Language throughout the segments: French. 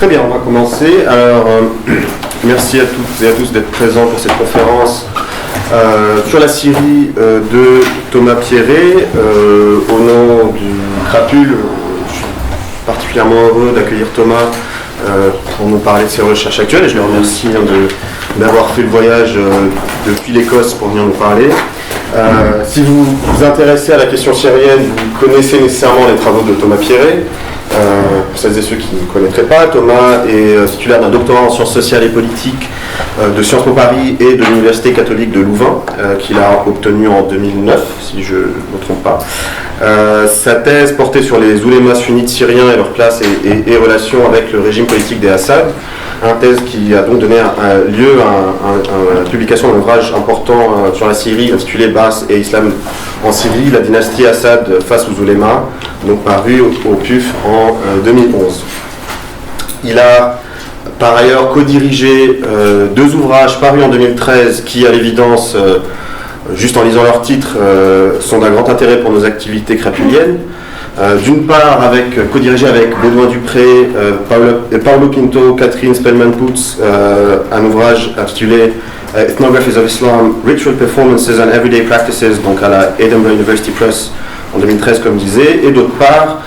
Très bien, on va commencer. Alors, merci à toutes et à tous d'être présents pour cette conférence sur la Syrie de Thomas Pierret. Au nom du Crapule, je suis particulièrement heureux d'accueillir Thomas pour nous parler de ses recherches actuelles et je le remercie d'avoir fait le voyage depuis l'Écosse pour venir nous parler. Si vous vous intéressez à la question syrienne, vous connaissez nécessairement les travaux de Thomas Pierret. Pour celles et ceux qui ne connaîtraient pas, Thomas est titulaire d'un doctorat en sciences sociales et politiques de Sciences Po Paris et de l'Université catholique de Louvain, qu'il a obtenu en 2009, si je ne me trompe pas. Sa thèse portait sur les oulémas sunnites syriens et leur place et relation avec le régime politique des Assad, une thèse qui a donc donné lieu à la publication d'un ouvrage important sur la Syrie intitulé Baas et Islam en Syrie, la dynastie Assad face aux oulémas, donc paru au PUF en 2011. Il a par ailleurs co-dirigé deux ouvrages parus en 2013 qui, à l'évidence, juste en lisant leur titre, sont d'un grand intérêt pour nos activités crapuliennes. D'une part, co-dirigé avec Baudouin Dupré, Paolo Pinto, Catherine Spellman-Putz, un ouvrage intitulé Ethnographies of Islam, Ritual Performances and Everyday Practices, donc à la Edinburgh University Press en 2013, comme je disais, et d'autre part,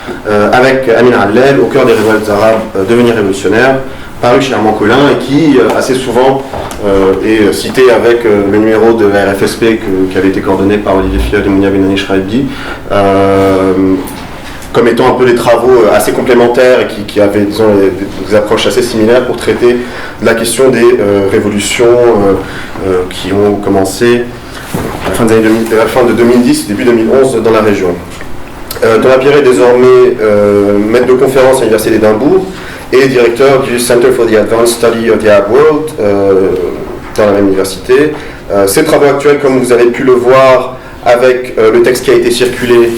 avec Amin Allel, Au cœur des révoltes arabes, Devenir révolutionnaire, paru chez Armand Collin et qui, assez souvent, est cité avec le numéro de la RFSP qui avait été coordonné par Olivier Fillol et Mounia Benani Shraibi, comme étant un peu des travaux assez complémentaires et qui avaient, disons, des approches assez similaires pour traiter de la question des révolutions qui ont commencé à la fin de 2010, début 2011 dans la région. Thomas Pierret est désormais maître de conférence à l'Université d'Édimbourg et directeur du Center for the Advanced Study of the Arab World dans la même université. Ses travaux actuels, comme vous avez pu le voir avec le texte qui a été circulé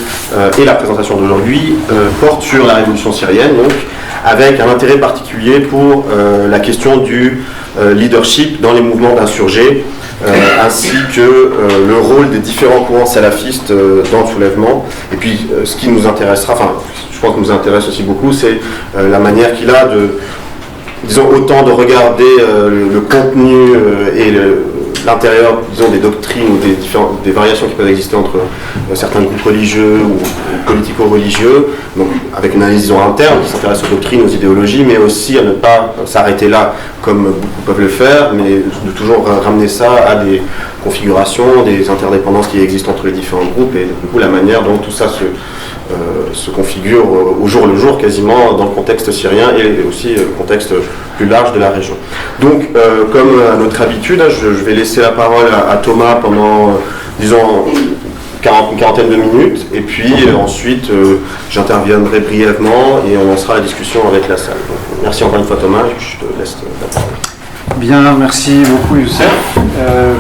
et la présentation d'aujourd'hui, portent sur la révolution syrienne, donc, avec un intérêt particulier pour la question du leadership dans les mouvements d'insurgés, ainsi que le rôle des différents courants salafistes dans le soulèvement. Et puis, ce qui nous intéressera, enfin, je crois que nous intéresse aussi beaucoup, c'est la manière qu'il a disons, autant de regarder le contenu et l'intérieur, disons, des doctrines ou des variations qui peuvent exister entre certains groupes religieux ou politico-religieux, donc avec une analyse, disons, interne qui s'intéresse aux doctrines, aux idéologies, mais aussi à ne pas s'arrêter là comme beaucoup peuvent le faire, mais de toujours ramener ça à des configurations, des interdépendances qui existent entre les différents groupes et du coup la manière dont tout ça se configure au jour le jour quasiment dans le contexte syrien et aussi le contexte plus large de la région. Donc, comme à notre habitude, je vais laisser la parole à Thomas pendant, disons, une quarantaine de minutes, et puis ensuite j'interviendrai brièvement et on lancera la discussion avec la salle. Donc, merci encore une fois Thomas, je te laisse la parole. Bien, merci beaucoup Youssef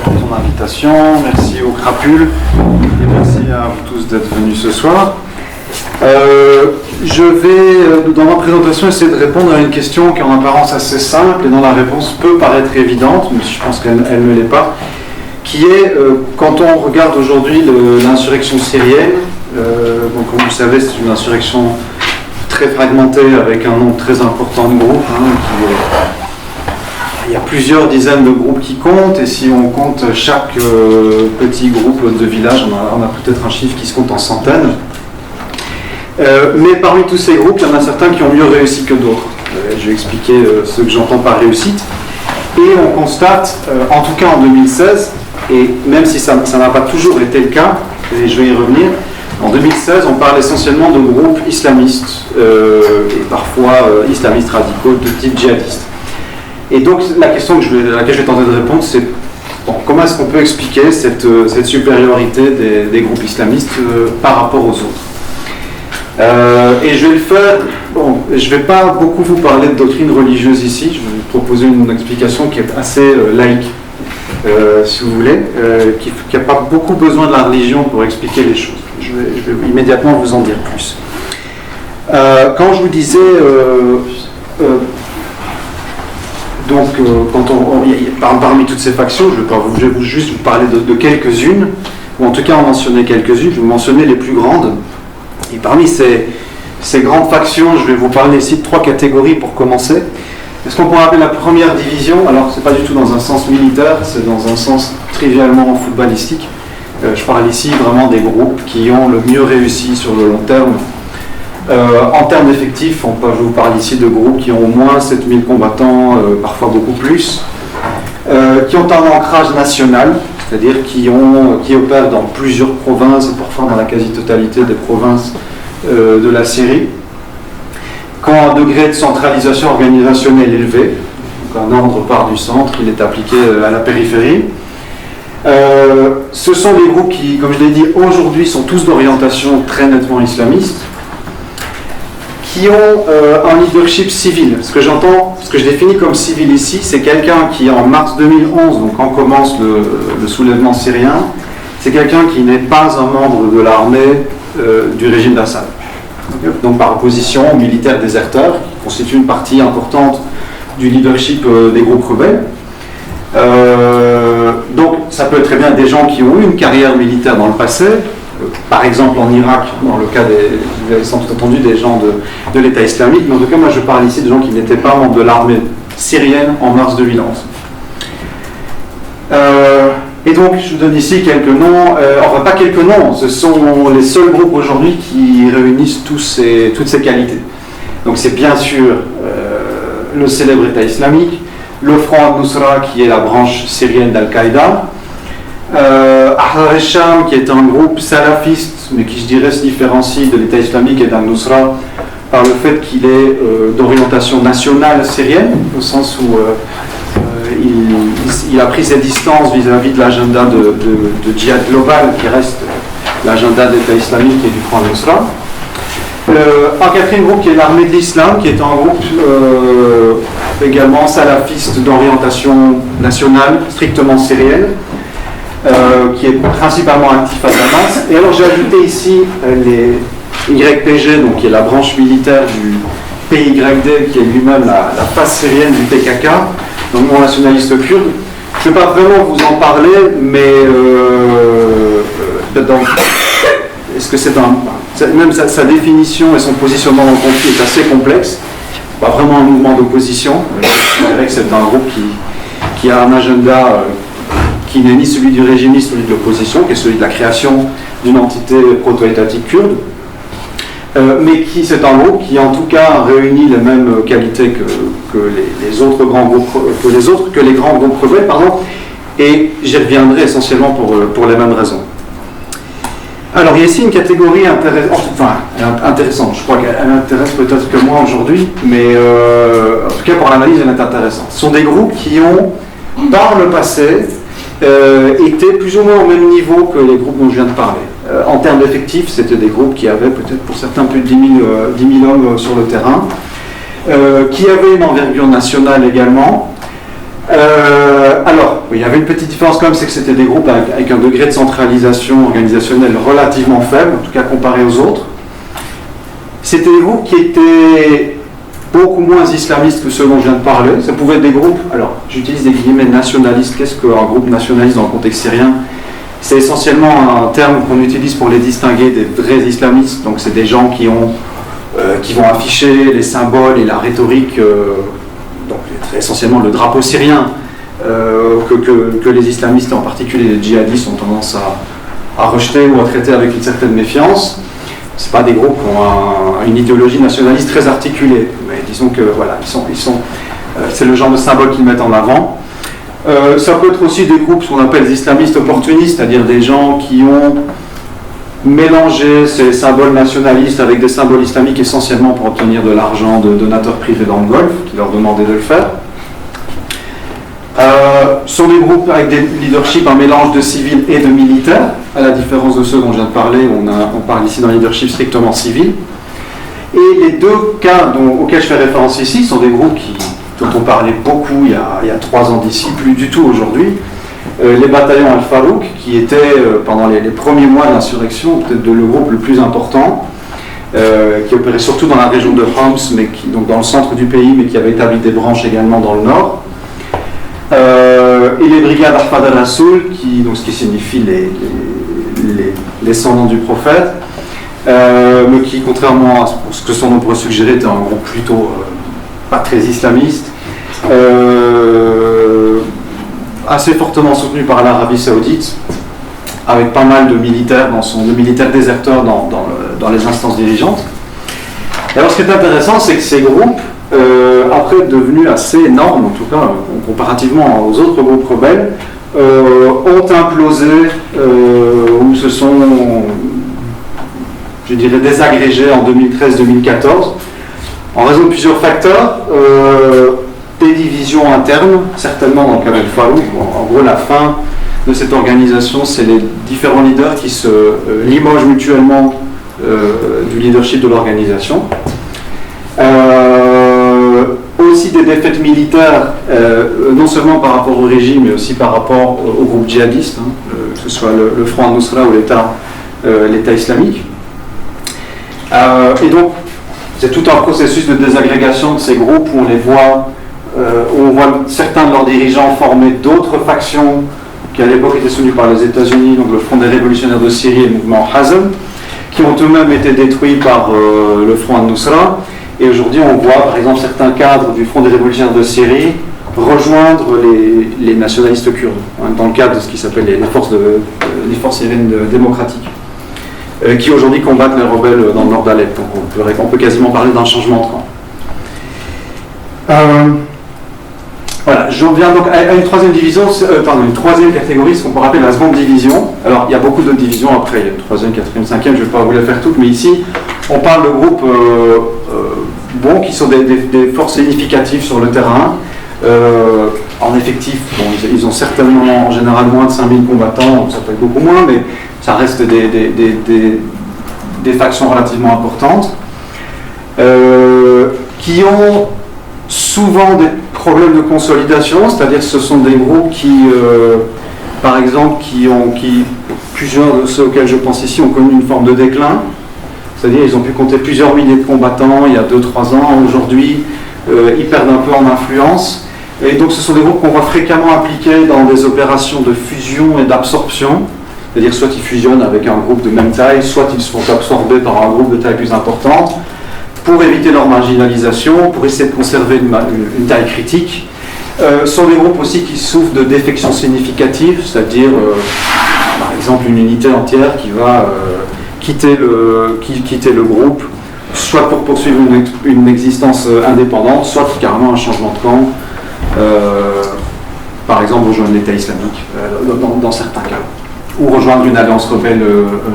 pour ton invitation, merci au Crapule et merci à vous tous d'être venus ce soir. Je vais, dans ma présentation, essayer de répondre à une question qui est en apparence assez simple et dont la réponse peut paraître évidente, mais je pense qu'elle ne l'est pas, qui est, quand on regarde aujourd'hui l'insurrection syrienne, donc comme vous savez, c'est une insurrection très fragmentée avec un nombre très important de groupes, il y a plusieurs dizaines de groupes qui comptent, et si on compte chaque petit groupe de village, on a peut-être un chiffre qui se compte en centaines. Mais parmi tous ces groupes, il y en a certains qui ont mieux réussi que d'autres. Je vais expliquer ce que j'entends par réussite. Et on constate, en tout cas en 2016, et même si ça n'a pas toujours été le cas, et je vais y revenir, en 2016, on parle essentiellement de groupes islamistes, et parfois islamistes radicaux de type djihadiste. Et donc la question à laquelle je vais tenter de répondre, c'est comment est-ce qu'on peut expliquer cette supériorité des groupes islamistes par rapport aux autres. Et je vais le faire, je ne vais pas beaucoup vous parler de doctrine religieuse ici, je vais vous proposer une explication qui est assez laïque, si vous voulez, qui n'a pas beaucoup besoin de la religion pour expliquer les choses. Je vais immédiatement vous en dire plus. Quand je vous disais, parmi toutes ces factions, je vais juste vous parler de quelques-unes, ou en tout cas en mentionner quelques-unes, je vais vous mentionner les plus grandes. Et parmi ces ces grandes factions, je vais vous parler ici de 3 catégories pour commencer. Ce qu'on pourrait appeler la première division, alors c'est pas du tout dans un sens militaire, c'est dans un sens trivialement footballistique. Je parle ici vraiment des groupes qui ont le mieux réussi sur le long terme. En termes d'effectifs, je vous parle ici de groupes qui ont au moins 7000 combattants, parfois beaucoup plus, qui ont un ancrage national, c'est-à-dire qui opèrent dans plusieurs provinces, parfois dans la quasi-totalité des provinces de la Syrie, qui ont un degré de centralisation organisationnelle élevé, donc un ordre part du centre, il est appliqué à la périphérie. Ce sont des groupes qui, comme je l'ai dit, aujourd'hui sont tous d'orientation très nettement islamiste, qui ont un leadership civil. Ce que je définis comme civil ici, c'est quelqu'un qui, en mars 2011, donc quand commence le soulèvement syrien, c'est quelqu'un qui n'est pas un membre de l'armée du régime d'Assad. Donc par opposition aux militaires déserteurs, qui constituent une partie importante du leadership des groupes rebelles. Donc ça peut être très bien des gens qui ont eu une carrière militaire dans le passé, par exemple en Irak, dans le cas vous avez sans doute entendu des gens de l'État islamique, mais en tout cas moi je parle ici de gens qui n'étaient pas membres de l'armée syrienne en mars 2011. Et donc je vous donne ici quelques noms, enfin pas quelques noms, ce sont les seuls groupes aujourd'hui qui réunissent toutes ces qualités. Donc c'est bien sûr le célèbre État islamique, le Front al-Nusra qui est la branche syrienne d'Al-Qaïda, Ahrar al-Sham qui est un groupe salafiste mais qui je dirais se différencie de l'État islamique et d'Al-Nusra par le fait qu'il est d'orientation nationale syrienne, au sens où il a pris ses distances vis-à-vis de l'agenda de djihad global qui reste l'agenda de l'État islamique et du Front al-Nusra. Un quatrième groupe qui est l'armée de l'islam, qui est un groupe également salafiste d'orientation nationale, strictement syrienne, qui est principalement actif à Damas. Et alors j'ai ajouté ici les YPG, donc qui est la branche militaire du PYD, qui est lui-même la face syrienne du PKK, donc mon nationaliste kurde. Je ne vais pas vraiment vous en parler, mais est-ce que même sa définition et son positionnement dans le conflit est assez complexe. Pas vraiment un mouvement d'opposition. Je dirais que c'est un groupe qui a un agenda qui n'est ni celui du régime ni celui de l'opposition, qui est celui de la création d'une entité proto-étatique kurde, mais c'est un groupe qui en tout cas réunit les mêmes qualités que les autres grands groupes, que les grands groupes rebelles, pardon, et j'y reviendrai essentiellement pour les mêmes raisons. Alors il y a ici une catégorie intéressante, je crois qu'elle intéresse peut-être que moi aujourd'hui, mais en tout cas pour l'analyse elle est intéressante. Ce sont des groupes qui ont, par le passé, été plus ou moins au même niveau que les groupes dont je viens de parler. En termes d'effectifs, c'était des groupes qui avaient peut-être pour certains plus de 10 000 hommes sur le terrain, qui avaient une envergure nationale également. Alors, il y avait une petite différence quand même, c'est que c'était des groupes avec un degré de centralisation organisationnelle relativement faible, en tout cas comparé aux autres. C'était des groupes qui étaient beaucoup moins islamistes que ceux dont je viens de parler. Ça pouvait être des groupes, alors j'utilise des guillemets nationalistes. Qu'est-ce qu'un groupe nationaliste dans le contexte syrien? C'est essentiellement un terme qu'on utilise pour les distinguer des vrais islamistes. Donc c'est des gens qui vont afficher les symboles et la rhétorique, donc essentiellement le drapeau syrien, que les islamistes, en particulier les djihadistes, ont tendance à rejeter ou à traiter avec une certaine méfiance. Ce pas des groupes qui ont une idéologie nationaliste très articulée, mais disons que voilà, c'est le genre de symbole qu'ils mettent en avant. Ça peut être aussi des groupes, ce qu'on appelle des islamistes opportunistes, c'est-à-dire des gens qui ont mélangé ces symboles nationalistes avec des symboles islamiques essentiellement pour obtenir de l'argent de donateurs privés dans le Golfe, qui leur demandaient de le faire. Ce sont des groupes avec des leaderships, un mélange de civils et de militaires, à la différence de ceux dont je viens de parler, on parle ici d'un leadership strictement civil. Et les deux cas auxquels je fais référence ici sont des groupes dont on parlait beaucoup il y a 3 ans d'ici, plus du tout aujourd'hui. Les bataillons Al-Farouk, qui étaient pendant les premiers mois de l'insurrection, peut-être le groupe le plus important, qui opérait surtout dans la région de Homs, donc dans le centre du pays, mais qui avait établi des branches également dans le nord. Et les brigades Ahmad al-Rasoul, ce qui signifie les descendants du prophète, mais qui, contrairement à ce que son nom pourrait suggérer, était un groupe plutôt pas très islamiste, assez fortement soutenu par l'Arabie Saoudite, avec pas mal de militaires déserteurs dans les instances dirigeantes. Et alors, ce qui est intéressant, c'est que ces groupes, après devenus assez énormes, en tout cas comparativement aux autres groupes rebelles, ont implosé ou se sont, je dirais, désagrégés en 2013-2014, en raison de plusieurs facteurs. Des divisions internes, certainement dans le cas d'Al-Farouk. En gros, la fin de cette organisation, c'est les différents leaders qui se limogent mutuellement du leadership de l'organisation. Aussi des défaites militaires, non seulement par rapport au régime, mais aussi par rapport au groupe djihadiste, que ce soit le Front al-Nusra ou l'État islamique. Et donc, c'est tout un processus de désagrégation de ces groupes où on voit certains de leurs dirigeants former d'autres factions qui à l'époque étaient soutenues par les États-Unis, donc le Front des révolutionnaires de Syrie et le mouvement Hazm, qui ont eux-mêmes été détruits par le Front al-Nusra. Et aujourd'hui, on voit par exemple certains cadres du Front des révolutionnaires de Syrie rejoindre les nationalistes kurdes, dans le cadre de ce qui s'appelle les forces syriennes démocratiques, qui aujourd'hui combattent les rebelles dans le nord d'Alep. Donc on peut quasiment parler d'un changement de camp. Voilà, j'en viens donc à une troisième division, une troisième catégorie, ce qu'on peut appeler la seconde division. Alors, il y a beaucoup d'autres divisions après, il y a une troisième, quatrième, cinquième, je ne vais pas vous les faire toutes, mais ici, on parle de groupes qui sont des forces significatives sur le terrain. En effectif, ils ont certainement en général moins de 5000 combattants, ça peut être beaucoup moins, mais ça reste des factions relativement importantes, qui ont souvent des problèmes de consolidation, c'est-à-dire que ce sont des groupes qui, par exemple, plusieurs de ceux auxquels je pense ici ont connu une forme de déclin, c'est-à-dire ils ont pu compter plusieurs milliers de combattants il y a 2-3 ans, aujourd'hui ils perdent un peu en influence, et donc ce sont des groupes qu'on voit fréquemment impliqués dans des opérations de fusion et d'absorption, c'est-à-dire soit ils fusionnent avec un groupe de même taille, soit ils sont absorbés par un groupe de taille plus importante, pour éviter leur marginalisation, pour essayer de conserver une taille critique. Sont des groupes aussi qui souffrent de défections significatives, c'est-à-dire, par exemple, une unité entière qui va quitter le groupe, soit pour poursuivre une existence indépendante, soit carrément un changement de camp, par exemple rejoindre l'État islamique, dans certains cas, ou rejoindre une alliance rebelle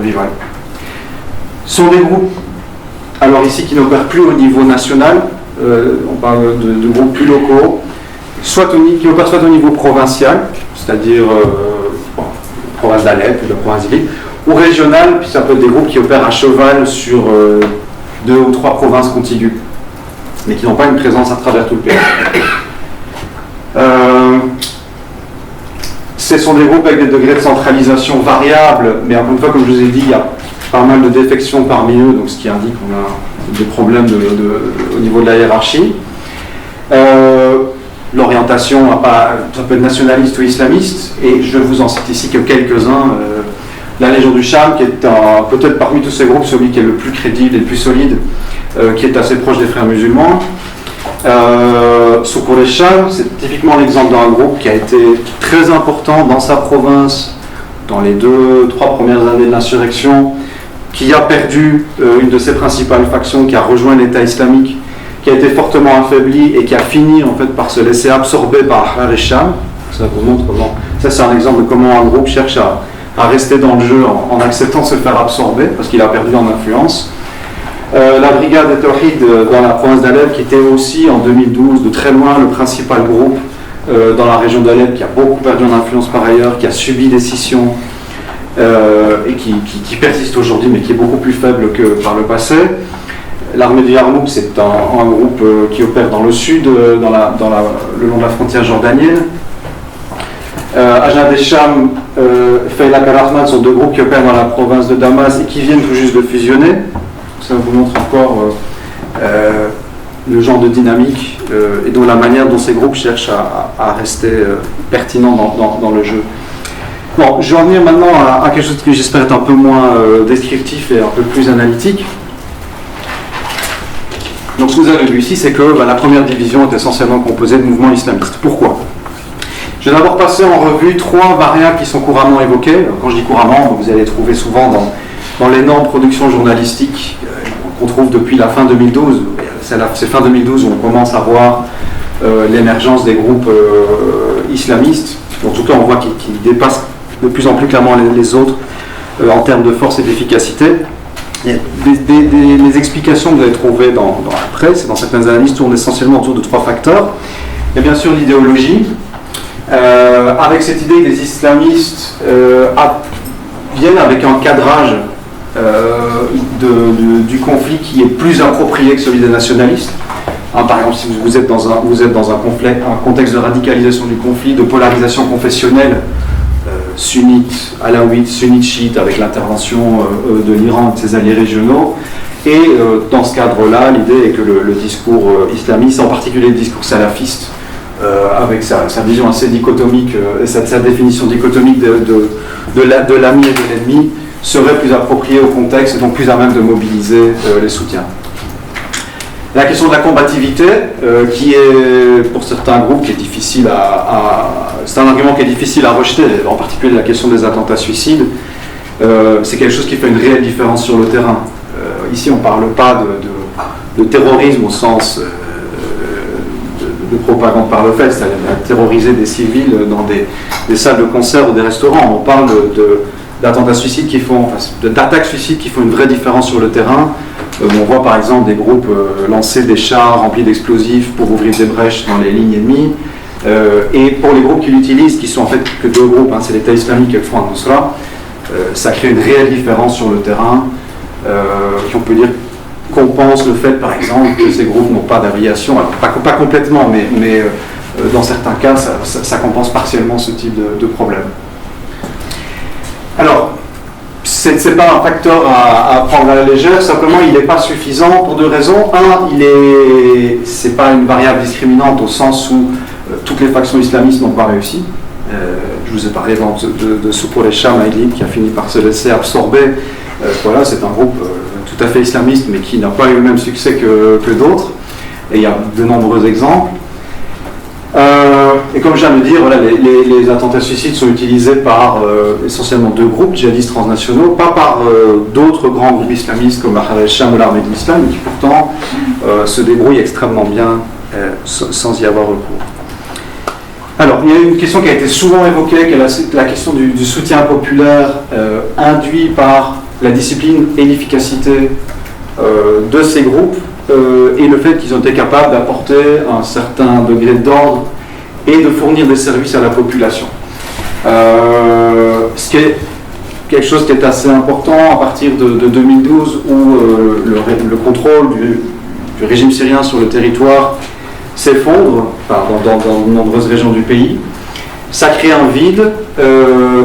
rivale. Sont des groupes, alors ici, qui n'opèrent plus au niveau national, on parle de groupes plus locaux, qui opèrent soit au niveau provincial, c'est-à-dire la province d'Alep ou la province d'Idlib, ou régional, puis ça peut être des groupes qui opèrent à cheval sur 2 ou 3 provinces contiguës, mais qui n'ont pas une présence à travers tout le pays. Ce sont des groupes avec des degrés de centralisation variables, mais encore une fois, comme je vous ai dit, il y a pas mal de défections parmi eux, donc ce qui indique qu'on a des problèmes au niveau de la hiérarchie. L'orientation, ça peut être nationaliste ou islamiste, et je vous en cite ici que quelques-uns. La Légion du Cham, qui est peut-être parmi tous ces groupes celui qui est le plus crédible et le plus solide, qui est assez proche des frères musulmans. Soukour el-Cham, c'est typiquement l'exemple d'un groupe qui a été très important dans sa province dans les 2-3 premières années de l'insurrection, qui a perdu une de ses principales factions, qui a rejoint l'État islamique, qui a été fortement affaibli et qui a fini en fait par se laisser absorber par Ahrar el-Cham. Ça vous montre comment. Ça, c'est un exemple de comment un groupe cherche à rester dans le jeu en acceptant de se faire absorber parce qu'il a perdu en influence. La brigade de Tawhid dans la province d'Alep, qui était aussi en 2012 de très loin le principal groupe dans la région d'Alep, qui a beaucoup perdu en influence par ailleurs, qui a subi des scissions et qui persiste aujourd'hui, mais qui est beaucoup plus faible que par le passé. L'armée de Yarmouk, c'est un groupe qui opère dans le sud, le long de la frontière jordanienne. Ajnad el-Sham, Faylaq al-Rahman sont 2 groupes qui opèrent dans la province de Damas et qui viennent tout juste de fusionner. Ça vous montre encore le genre de dynamique et donc la manière dont ces groupes cherchent à rester pertinents dans le jeu. Bon, je vais en venir maintenant à quelque chose qui j'espère être un peu moins descriptif et un peu plus analytique. Donc ce que vous avez vu ici, c'est que la première division est essentiellement composée de mouvements islamistes. Pourquoi ? Je vais d'abord passer en revue 3 variables qui sont couramment évoquées. Alors, quand je dis couramment, vous allez les trouver souvent dans l'énorme production journalistique qu'on trouve depuis la fin 2012. C'est fin 2012 où on commence à voir l'émergence des groupes islamistes. En tout cas, on voit qu'ils dépassent de plus en plus clairement les autres en termes de force et d'efficacité. Les explications que vous allez trouver dans la presse et dans certaines analyses tournent essentiellement autour de 3 facteurs. Il y a bien sûr l'idéologie, avec cette idée que les islamistes viennent avec un cadrage du conflit qui est plus approprié que celui des nationalistes. Par exemple, si vous êtes dans un contexte de radicalisation du conflit, de polarisation confessionnelle, sunnite, alaouite, sunnite, chiite, avec l'intervention de l'Iran et de ses alliés régionaux. Et dans ce cadre-là, l'idée est que le discours islamiste, en particulier le discours salafiste, avec sa vision assez dichotomique, sa définition dichotomique de l'ami et de l'ennemi, serait plus approprié au contexte et donc plus à même de mobiliser les soutiens. La question de la combativité, qui est pour certains groupes qui est difficile c'est un argument qui est difficile à rejeter, en particulier la question des attentats suicides, c'est quelque chose qui fait une réelle différence sur le terrain. Ici, on ne parle pas de terrorisme au sens de propagande par le fait, c'est-à-dire de terroriser des civils dans des salles de concert ou des restaurants. On parle d'attentats suicides d'attaques suicides qui font une vraie différence sur le terrain. On voit par exemple des groupes lancer des chars remplis d'explosifs pour ouvrir des brèches dans les lignes ennemies. Et pour les groupes qui l'utilisent, qui sont en fait que 2 groupes, c'est l'État islamique et le Front al-Nusra, ça crée une réelle différence sur le terrain, qui on peut dire compense le fait par exemple que ces groupes n'ont pas d'aviation, alors pas complètement, mais dans certains cas ça compense partiellement ce type de problème. Alors, c'est pas un facteur à prendre à la légère, simplement il n'est pas suffisant pour 2 raisons. C'est pas une variable discriminante au sens où toutes les factions islamistes n'ont pas réussi. Je vous ai parlé de Soukour et Sham à Idlib qui a fini par se laisser absorber. C'est un groupe tout à fait islamiste mais qui n'a pas eu le même succès que d'autres. Et il y a de nombreux exemples. Et comme je viens de le dire, les attentats suicides sont utilisés par essentiellement 2 groupes djihadistes transnationaux, pas par d'autres grands groupes islamistes comme Al-Sham ou l'Armée de l'Islam, qui pourtant se débrouillent extrêmement bien sans y avoir recours. Alors, il y a une question qui a été souvent évoquée, qui est la question du soutien populaire induit par la discipline et l'efficacité de ces groupes. Et le fait qu'ils ont été capables d'apporter un certain degré d'ordre et de fournir des services à la population. Ce qui est quelque chose qui est assez important à partir de 2012 où le contrôle du régime syrien sur le territoire s'effondre dans de nombreuses régions du pays. Ça crée un vide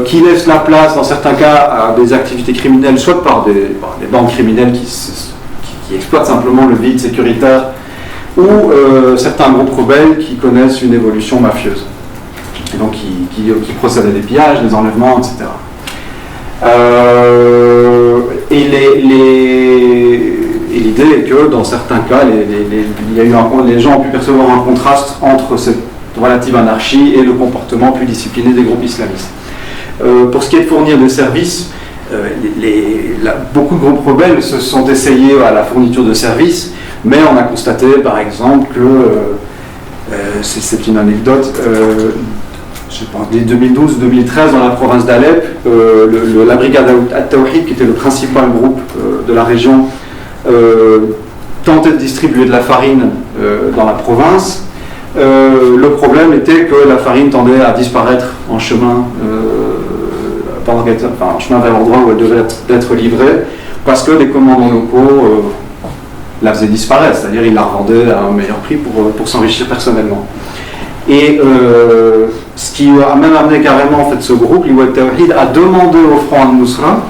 qui laisse la place dans certains cas à des activités criminelles, soit par des bandes criminelles qui exploitent simplement le vide sécuritaire, ou certains groupes rebelles qui connaissent une évolution mafieuse, et donc qui procèdent à des pillages, des enlèvements, etc. Et l'idée est que dans certains cas, les gens ont pu percevoir un contraste entre cette relative anarchie et le comportement plus discipliné des groupes islamistes. Pour ce qui est de fournir des services, beaucoup de groupes rebelles se sont essayés à la fourniture de services, mais on a constaté par exemple que, c'est une anecdote, je pense dès 2012-2013 dans la province d'Alep, la brigade At-Tawhid, qui était le principal groupe de la région, tentait de distribuer de la farine dans la province. Le problème était que la farine tendait à disparaître en chemin vers l'endroit où elle devait être livrée, parce que les commandants locaux la faisaient disparaître, c'est-à-dire ils la revendaient à un meilleur prix pour s'enrichir personnellement. Et ce qui a même amené carrément en fait, ce groupe, l'Iwad Tawhid, a demandé au Front al-Nusra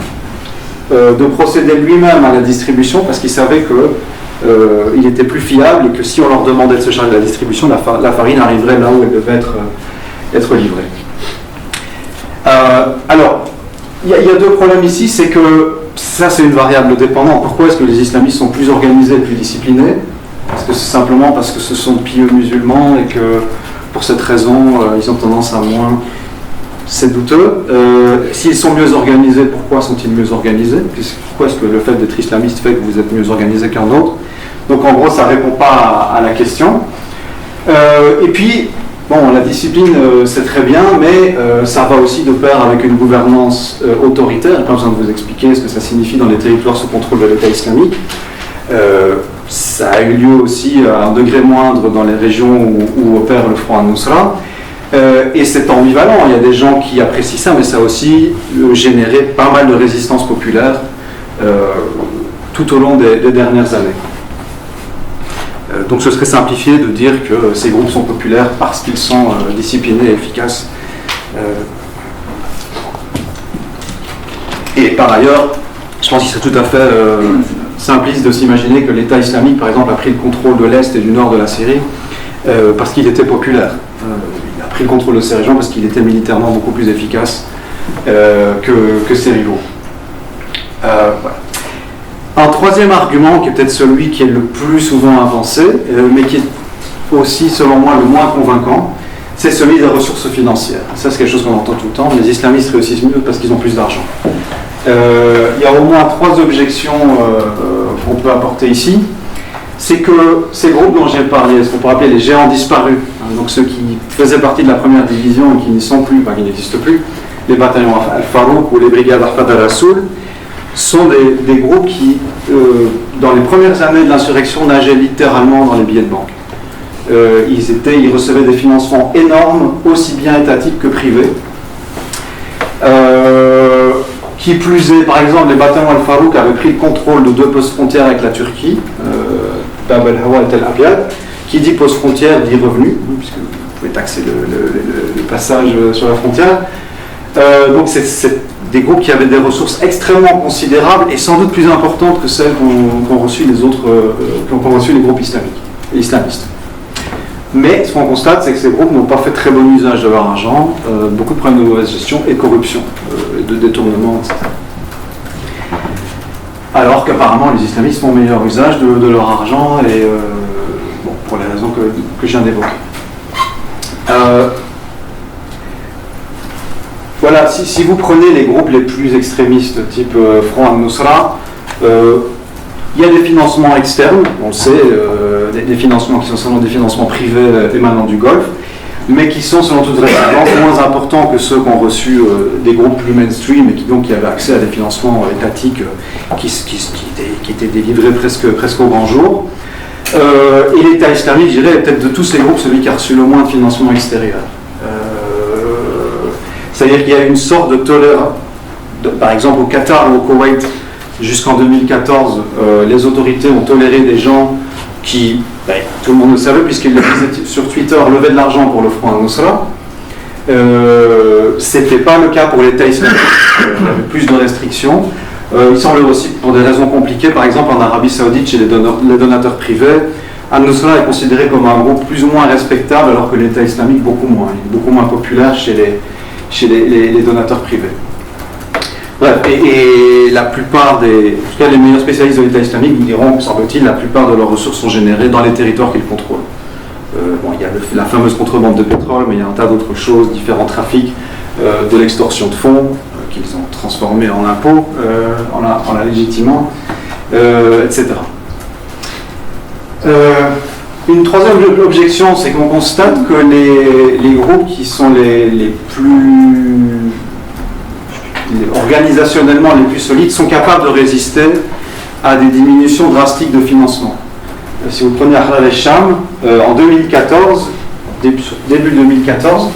de procéder lui-même à la distribution, parce qu'il savait qu'il était plus fiable et que si on leur demandait de se charger de la distribution, la farine arriverait là où elle devait être livrée. Alors, il y a deux problèmes ici, c'est que ça c'est une variable dépendante. Pourquoi est-ce que les islamistes sont plus organisés et plus disciplinés? Est-ce que c'est simplement parce que ce sont de pieux musulmans et que pour cette raison ils ont tendance à moins... C'est douteux. S'ils sont mieux organisés, pourquoi sont-ils mieux organisés? Pourquoi est-ce que le fait d'être islamiste fait que vous êtes mieux organisé qu'un autre? Donc en gros ça ne répond pas à la question. Et puis, bon, la discipline c'est très bien, mais ça va aussi de pair avec une gouvernance autoritaire. Je n'ai pas besoin de vous expliquer ce que ça signifie dans les territoires sous contrôle de l'État islamique. Ça a eu lieu aussi à un degré moindre dans les régions où opère le Front al-Nusra. Et c'est ambivalent, il y a des gens qui apprécient ça, mais ça a aussi généré pas mal de résistance populaire tout au long des dernières années. Donc ce serait simplifié de dire que ces groupes sont populaires parce qu'ils sont disciplinés et efficaces. Et par ailleurs, je pense qu'il serait tout à fait simpliste de s'imaginer que l'État islamique, par exemple, a pris le contrôle de l'Est et du Nord de la Syrie parce qu'il était populaire. Il a pris le contrôle de ces régions parce qu'il était militairement beaucoup plus efficace que ses rivaux. Voilà. Un troisième argument, qui est peut-être celui qui est le plus souvent avancé, mais qui est aussi, selon moi, le moins convaincant, c'est celui des ressources financières. Ça, c'est quelque chose qu'on entend tout le temps. Les islamistes réussissent mieux parce qu'ils ont plus d'argent. Il y a au moins trois objections qu'on peut apporter ici. C'est que ces groupes dont j'ai parlé, ce qu'on peut appeler les géants disparus, hein, donc ceux qui faisaient partie de la première division et qui n'y sont plus, enfin qui n'existent plus, les bataillons Al-Farouk ou les brigades Ahfad al-Rasoul, sont des groupes qui, dans les premières années de l'insurrection, nageaient littéralement dans les billets de banque. Ils recevaient des financements énormes, aussi bien étatiques que privés. Qui plus est, par exemple, les bataillons Al-Farouk avaient pris le contrôle de 2 postes frontières avec la Turquie, Bab el-Hawa et Tel Abyad. Qui dit poste frontière dit revenu, puisque vous pouvez taxer le passage sur la frontière. Donc c'est des groupes qui avaient des ressources extrêmement considérables et sans doute plus importantes que celles qu'ont reçues les autres, qu'ont reçues les groupes islamistes. Mais ce qu'on constate, c'est que ces groupes n'ont pas fait très bon usage de leur argent, beaucoup de problèmes de mauvaise gestion et corruption, de détournement, etc. Alors qu'apparemment les islamistes font meilleur usage de leur argent et bon, pour les raisons que je viens d'évoquer. Voilà, si vous prenez les groupes les plus extrémistes, type Front al-Nusra, il y a des financements externes, on le sait, des financements qui sont seulement des financements privés émanant du Golfe, mais qui sont selon toute vraisemblance moins importants que ceux qu'ont reçus des groupes plus mainstream et qui avaient accès à des financements étatiques qui étaient délivrés presque au grand jour. Et l'État islamique, je dirais, est peut-être de tous ces groupes celui qui a reçu le moins de financement extérieur. C'est-à-dire qu'il y a une sorte de tolérance. Par exemple, au Qatar ou au Koweït, jusqu'en 2014, les autorités ont toléré des gens qui, tout le monde le savait, puisqu'ils le disaient sur Twitter, levaient de l'argent pour le Front al-Nusra. C'était pas le cas pour l'État islamique. Il y avait plus de restrictions. Il semble aussi, pour des raisons compliquées, par exemple en Arabie Saoudite, chez les donateurs privés, Al-Nusra est considéré comme un groupe plus ou moins respectable, alors que l'État islamique beaucoup moins. Il est beaucoup moins populaire chez les donateurs privés. Bref, et la plupart en tout cas les meilleurs spécialistes de l'État islamique vous diront que, semble-t-il, la plupart de leurs ressources sont générées dans les territoires qu'ils contrôlent. Bon, il y a la fameuse contrebande de pétrole, mais il y a un tas d'autres choses, différents trafics, de l'extorsion de fonds, qu'ils ont transformé en impôts, en la légitimant, etc. Une troisième objection, c'est qu'on constate que les groupes qui sont les plus organisationnellement les plus solides sont capables de résister à des diminutions drastiques de financement. Si vous prenez Ahrar el-Sham, en 2014, début 2014,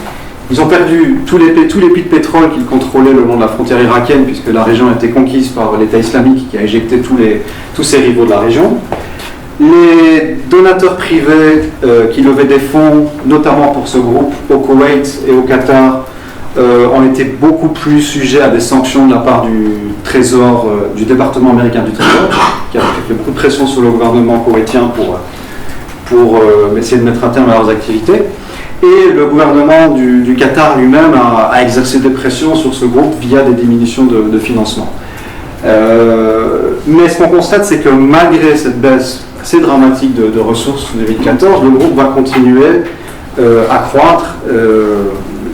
ils ont perdu tous les puits de pétrole qu'ils contrôlaient le long de la frontière irakienne, puisque la région a été conquise par l'État islamique qui a éjecté tous ses rivaux de la région. Les donateurs privés qui levaient des fonds, notamment pour ce groupe, au Koweït et au Qatar, ont été beaucoup plus sujets à des sanctions de la part du Trésor, du département américain du Trésor, qui a fait beaucoup de pression sur le gouvernement koweïtien pour essayer de mettre un terme à leurs activités. Et le gouvernement du Qatar lui-même a exercé des pressions sur ce groupe via des diminutions de financement. Mais ce qu'on constate, c'est que malgré cette baisse assez dramatique de ressources en 2014, le groupe va continuer à croître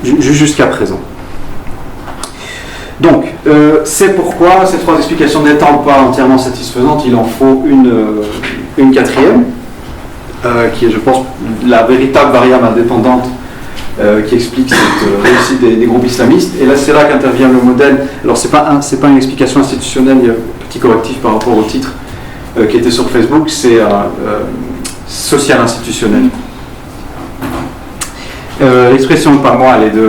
jusqu'à présent. Donc, c'est pourquoi ces trois explications n'étant pas entièrement satisfaisantes, il en faut une quatrième, qui est, je pense, la véritable variable indépendante qui explique cette réussite des groupes islamistes. Et là, c'est là qu'intervient le modèle. Alors, c'est pas une explication institutionnelle, il y a un petit correctif par rapport au titre qui était sur Facebook, c'est social institutionnel. L'expression, pas moi, elle est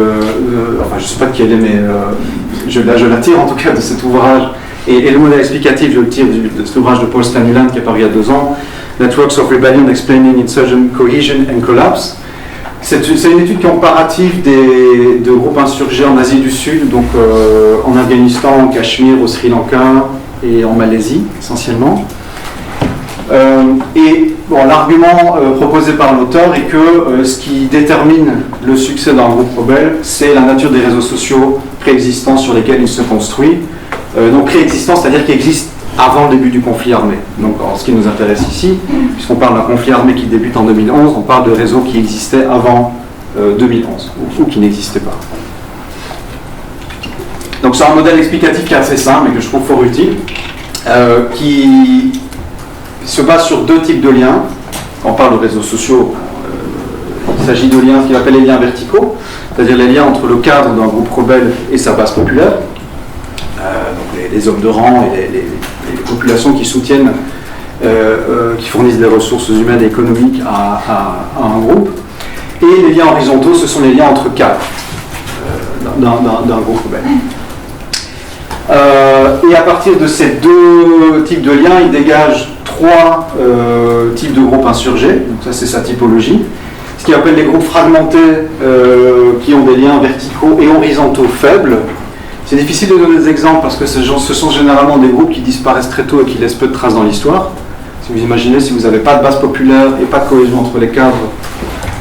enfin, je ne sais pas de qui elle est, mais je la tire en tout cas de cet ouvrage. Et le modèle explicatif, je le tire de cet ouvrage de Paul Stanuland qui est paru il y a 2 ans, Networks of Rebellion Explaining Insurgent Cohesion and Collapse. C'est une étude comparative de groupes insurgés en Asie du Sud, donc en Afghanistan, au Cachemire, au Sri Lanka et en Malaisie essentiellement. Et bon, l'argument proposé par l'auteur est que ce qui détermine le succès d'un groupe rebelle, c'est la nature des réseaux sociaux préexistants sur lesquels il se construit. Donc préexistants, c'est-à-dire qui existent avant le début du conflit armé. Donc en ce qui nous intéresse ici, puisqu'on parle d'un conflit armé qui débute en 2011, on parle de réseaux qui existaient avant 2011, ou qui n'existaient pas. Donc c'est un modèle explicatif qui est assez simple, mais que je trouve fort utile, qui se base sur 2 types de liens. Quand on parle de réseaux sociaux, il s'agit de liens, ce qu'il appelle les liens verticaux, c'est-à-dire les liens entre le cadre d'un groupe rebelle et sa base populaire, donc les hommes de rang et les populations qui soutiennent, qui fournissent des ressources humaines et économiques à un groupe. Et les liens horizontaux, ce sont les liens entre cadres d'un groupe rebelle. Et à partir de ces 2 types de liens, il dégage 3 types de groupes insurgés. Donc ça, c'est sa typologie. Ce qu'il appelle les groupes fragmentés qui ont des liens verticaux et horizontaux faibles. C'est difficile de donner des exemples parce que ce sont généralement des groupes qui disparaissent très tôt et qui laissent peu de traces dans l'histoire. Si vous imaginez, si vous n'avez pas de base populaire et pas de cohésion entre les cadres,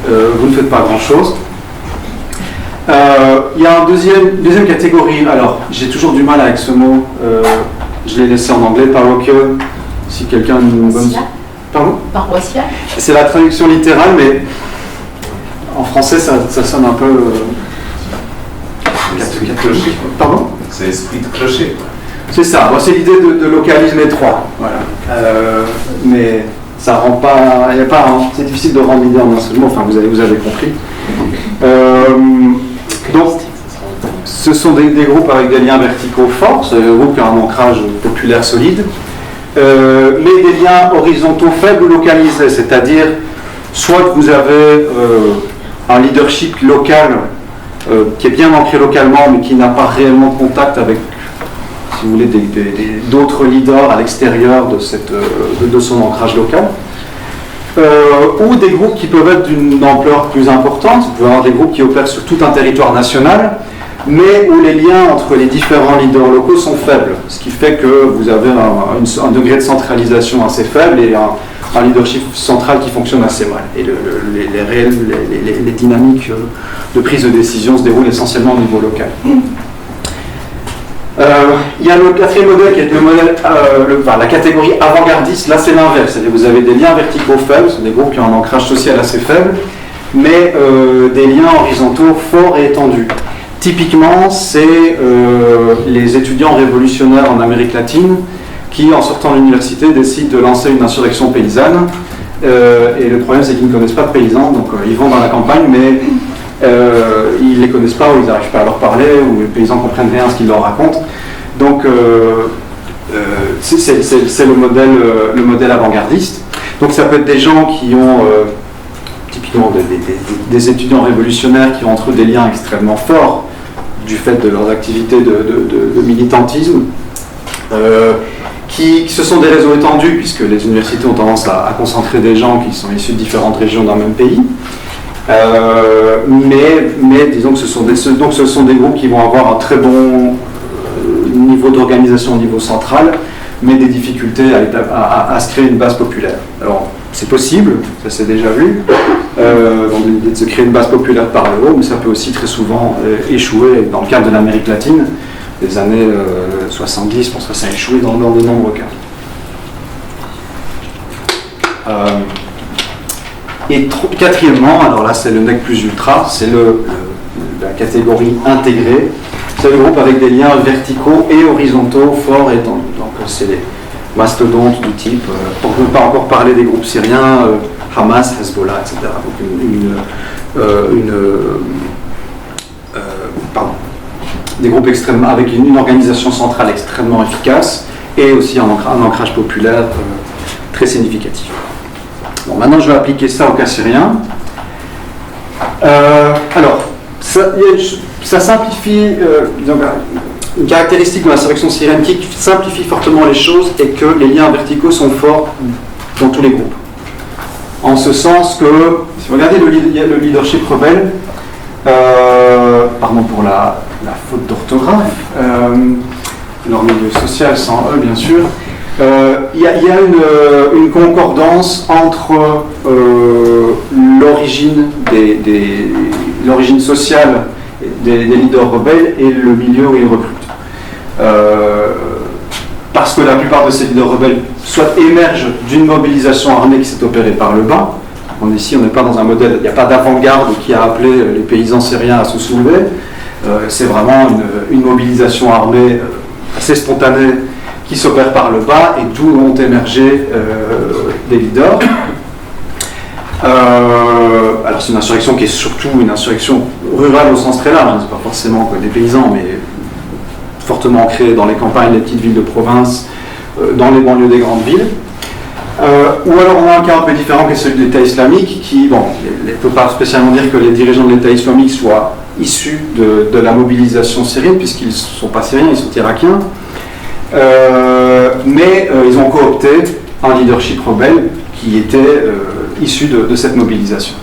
vous ne faites pas grand-chose. Il y a une deuxième catégorie. Alors, j'ai toujours du mal avec ce mot. Je l'ai laissé en anglais, parochial. Si quelqu'un a une bonne... Pardon ? Paroissial. C'est la traduction littérale, mais en français, ça sonne un peu... Esprit de clocher. Pardon ? C'est esprit de clocher. C'est ça. Bon, c'est l'idée de localisme étroit. Voilà. Mais ça rend pas... c'est difficile de rendre l'idée en un seul mot. Enfin, vous avez compris. Donc, ce sont des groupes avec des liens verticaux forts. C'est des groupes qui ont un ancrage populaire solide. Mais des liens horizontaux faibles ou localisés, c'est-à-dire soit vous avez un leadership local qui est bien ancré localement mais qui n'a pas réellement de contact avec, si vous voulez, d'autres leaders à l'extérieur de son ancrage local, ou des groupes qui peuvent être d'une ampleur plus importante. Vous pouvez avoir des groupes qui opèrent sur tout un territoire national, mais où les liens entre les différents leaders locaux sont faibles, ce qui fait que vous avez un degré de centralisation assez faible et un leadership central qui fonctionne assez mal. Et les dynamiques de prise de décision se déroulent essentiellement au niveau local. Il y a le 4e modèle qui est le modèle, la catégorie avant-gardiste. Là, c'est l'inverse. C'est-à-dire que vous avez des liens verticaux faibles, c'est des groupes qui ont un ancrage social assez faible, mais des liens horizontaux forts et étendus. Typiquement, c'est les étudiants révolutionnaires en Amérique latine qui, en sortant de l'université, décident de lancer une insurrection paysanne. Et le problème, c'est qu'ils ne connaissent pas de paysans, donc ils vont dans la campagne, mais ils ne les connaissent pas, ou ils n'arrivent pas à leur parler, ou les paysans ne comprennent rien à ce qu'ils leur racontent. Donc, c'est le modèle avant-gardiste. Donc, ça peut être des gens qui ont... typiquement des étudiants révolutionnaires qui ont entre eux des liens extrêmement forts du fait de leurs activités de militantisme, ce sont des réseaux étendus puisque les universités ont tendance à concentrer des gens qui sont issus de différentes régions d'un même pays, mais disons que ce sont des groupes qui vont avoir un très bon niveau d'organisation au niveau central, mais des difficultés à se créer une base populaire. Alors, c'est possible, ça s'est déjà vu, dans l'idée de se créer une base populaire par le haut, mais ça peut aussi très souvent échouer. Dans le cadre de l'Amérique latine, des années 70, je pense que ça a échoué dans de nombreux cas. Et quatrièmement, alors là c'est le nec plus ultra, c'est la catégorie intégrée. C'est le groupe avec des liens verticaux et horizontaux forts et tendus. Donc c'est les mastodontes du type, pour ne pas encore parler des groupes syriens, Hamas, Hezbollah, etc. Donc des groupes extrêmement, avec une organisation centrale extrêmement efficace et aussi un ancrage populaire très significatif. Bon, maintenant je vais appliquer ça au cas syrien. Alors, ça simplifie, une caractéristique de l'insurrection syrienne qui simplifie fortement les choses est que les liens verticaux sont forts dans tous les groupes. En ce sens que, si vous regardez le leadership rebelle, pardon pour la faute d'orthographe, leur milieu social sans eux bien sûr, il y a une concordance entre l'origine sociale des leaders rebelles et le milieu où ils recrutent. Parce que la plupart de ces leaders rebelles soit émergent d'une mobilisation armée qui s'est opérée par le bas. Ici, on n'est pas dans un modèle, il n'y a pas d'avant-garde qui a appelé les paysans syriens à se soulever. C'est vraiment une mobilisation armée assez spontanée qui s'opère par le bas et d'où ont émergé des leaders. Alors c'est une insurrection qui est surtout une insurrection rurale au sens très large, c'est pas forcément des paysans, mais fortement ancrée dans les campagnes, les petites villes de province, dans les banlieues des grandes villes. Ou alors on a un cas un peu différent qui est celui de l'État islamique, qui, bon, il ne peut pas spécialement dire que les dirigeants de l'État islamique soient issus de la mobilisation syrienne, puisqu'ils ne sont pas syriens, ils sont irakiens. Mais ils ont coopté un leadership rebelle qui était issu de cette mobilisation.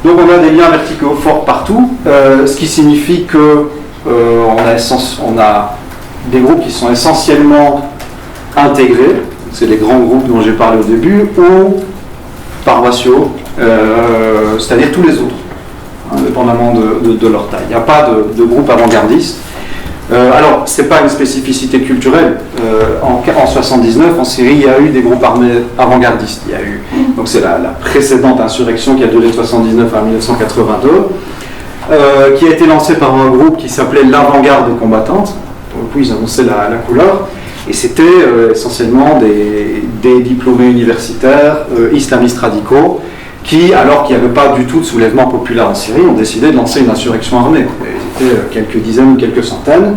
Donc on a des liens verticaux forts partout, ce qui signifie que on a des groupes qui sont essentiellement intégrés, c'est les grands groupes dont j'ai parlé au début, ou paroissiaux, c'est-à-dire tous les autres, indépendamment de leur taille. Il n'y a pas de groupe avant-gardiste. Alors, ce n'est pas une spécificité culturelle. En 1979, en Syrie, il y a eu des groupes armés avant-gardistes. Il y a eu, donc c'est la précédente insurrection qui a duré de 1979 à 1982, qui a été lancée par un groupe qui s'appelait l'Avant-Garde combattante. Pour le coup, ils annonçaient la couleur. Et c'était essentiellement des diplômés universitaires islamistes radicaux qui, alors qu'il n'y avait pas du tout de soulèvement populaire en Syrie, ont décidé de lancer une insurrection armée. Ils étaient quelques dizaines ou quelques centaines,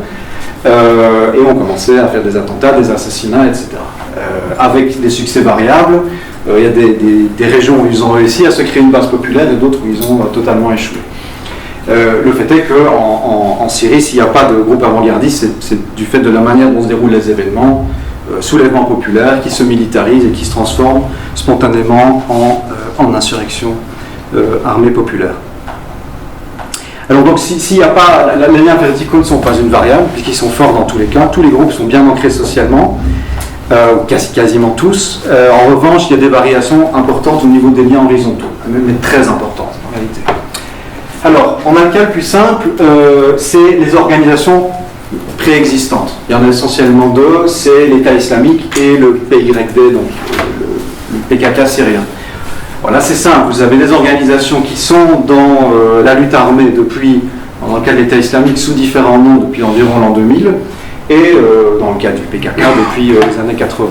et ont commencé à faire des attentats, des assassinats, etc. Avec des succès variables. Il y a des régions où ils ont réussi à se créer une base populaire et d'autres où ils ont totalement échoué. Le fait est qu'en Syrie, s'il n'y a pas de groupe avant-gardiste, c'est du fait de la manière dont se déroulent les événements, soulèvement populaire qui se militarise et qui se transforme spontanément en insurrection armée populaire. Alors donc s'il n'y a pas, les liens verticaux ne sont pas une variable, puisqu'ils sont forts dans tous les cas, tous les groupes sont bien ancrés socialement, quasiment tous. En revanche, il y a des variations importantes au niveau des liens horizontaux, mais très importantes en réalité. Alors, on a le cas le plus simple, c'est les organisations préexistantes. Il y en a essentiellement deux, c'est l'État islamique et le PYD, donc le PKK syrien. Voilà, c'est simple, vous avez des organisations qui sont dans la lutte armée depuis, dans le cas de l'État islamique, sous différents noms depuis environ l'an 2000, et dans le cas du PKK depuis les années 80.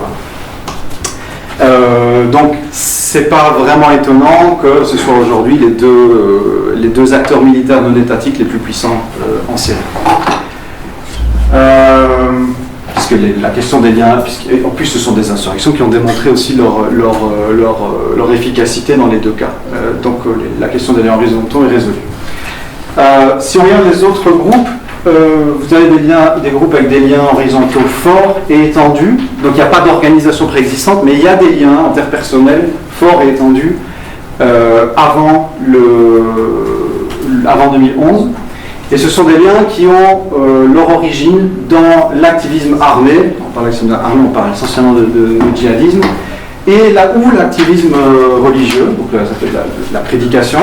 Donc, c'est pas vraiment étonnant que ce soit aujourd'hui les deux acteurs militaires non étatiques les plus puissants en Syrie. Puisque la question des liens, en plus ce sont des insurrections qui ont démontré aussi leur efficacité dans les deux cas. Donc la question des liens horizontaux est résolue. Si on regarde les autres groupes, vous avez des groupes avec des liens horizontaux forts et étendus. Donc il n'y a pas d'organisation préexistante, mais il y a des liens interpersonnels forts et étendus avant 2011. Et ce sont des liens qui ont leur origine dans l'activisme armé. On parle d'activisme armé, on parle essentiellement de djihadisme, et là où l'activisme religieux, donc ça s'appelle la prédication.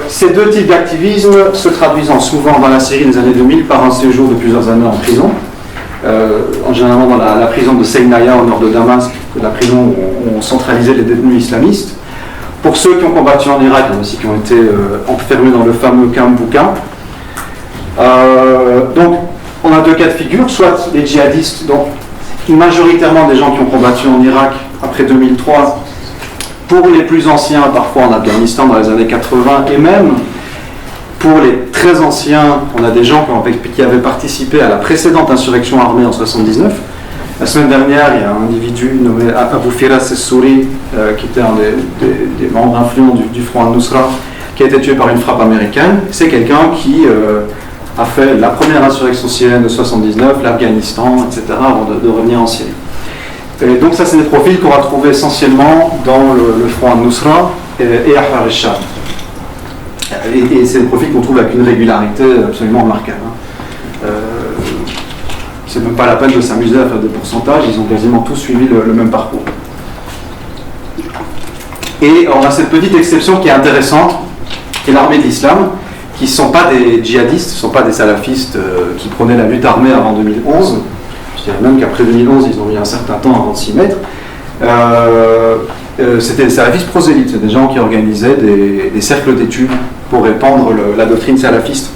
Ces deux types d'activisme se traduisent souvent dans la Syrie des années 2000 par un séjour de plusieurs années en prison, en général dans la prison de Seinaya au nord de Damas, la prison où on centralisait les détenus islamistes. Pour ceux qui ont combattu en Irak, il y en a aussi qui ont été enfermés dans le fameux camp Bouka. Donc on a deux cas de figure, soit les djihadistes, donc majoritairement des gens qui ont combattu en Irak après 2003, pour les plus anciens, parfois en Afghanistan dans les années 80, et même pour les très anciens, on a des gens qui avaient participé à la précédente insurrection armée en 1979. La semaine dernière, il y a un individu nommé Abu Firas Souri, qui était un des membres influents du Front al-Nusra, qui a été tué par une frappe américaine. C'est quelqu'un qui a fait la première insurrection syrienne de 1979, l'Afghanistan, etc., avant de revenir en Syrie. Et donc ça, c'est des profils qu'on va trouver essentiellement dans le Front al-Nusra et Ahrar al-Sham. Et c'est des profils qu'on trouve avec une régularité absolument remarquable. C'est même pas la peine de s'amuser à faire des pourcentages, ils ont quasiment tous suivi le même parcours. Et on a cette petite exception qui est intéressante, qui est l'armée de l'islam, qui ne sont pas des djihadistes, ne sont pas des salafistes qui prenaient la lutte armée avant 2011. Je dirais même qu'après 2011, ils ont mis un certain temps avant de s'y mettre. C'était des salafistes prosélytes, c'est des gens qui organisaient des cercles d'études pour répandre la doctrine salafiste.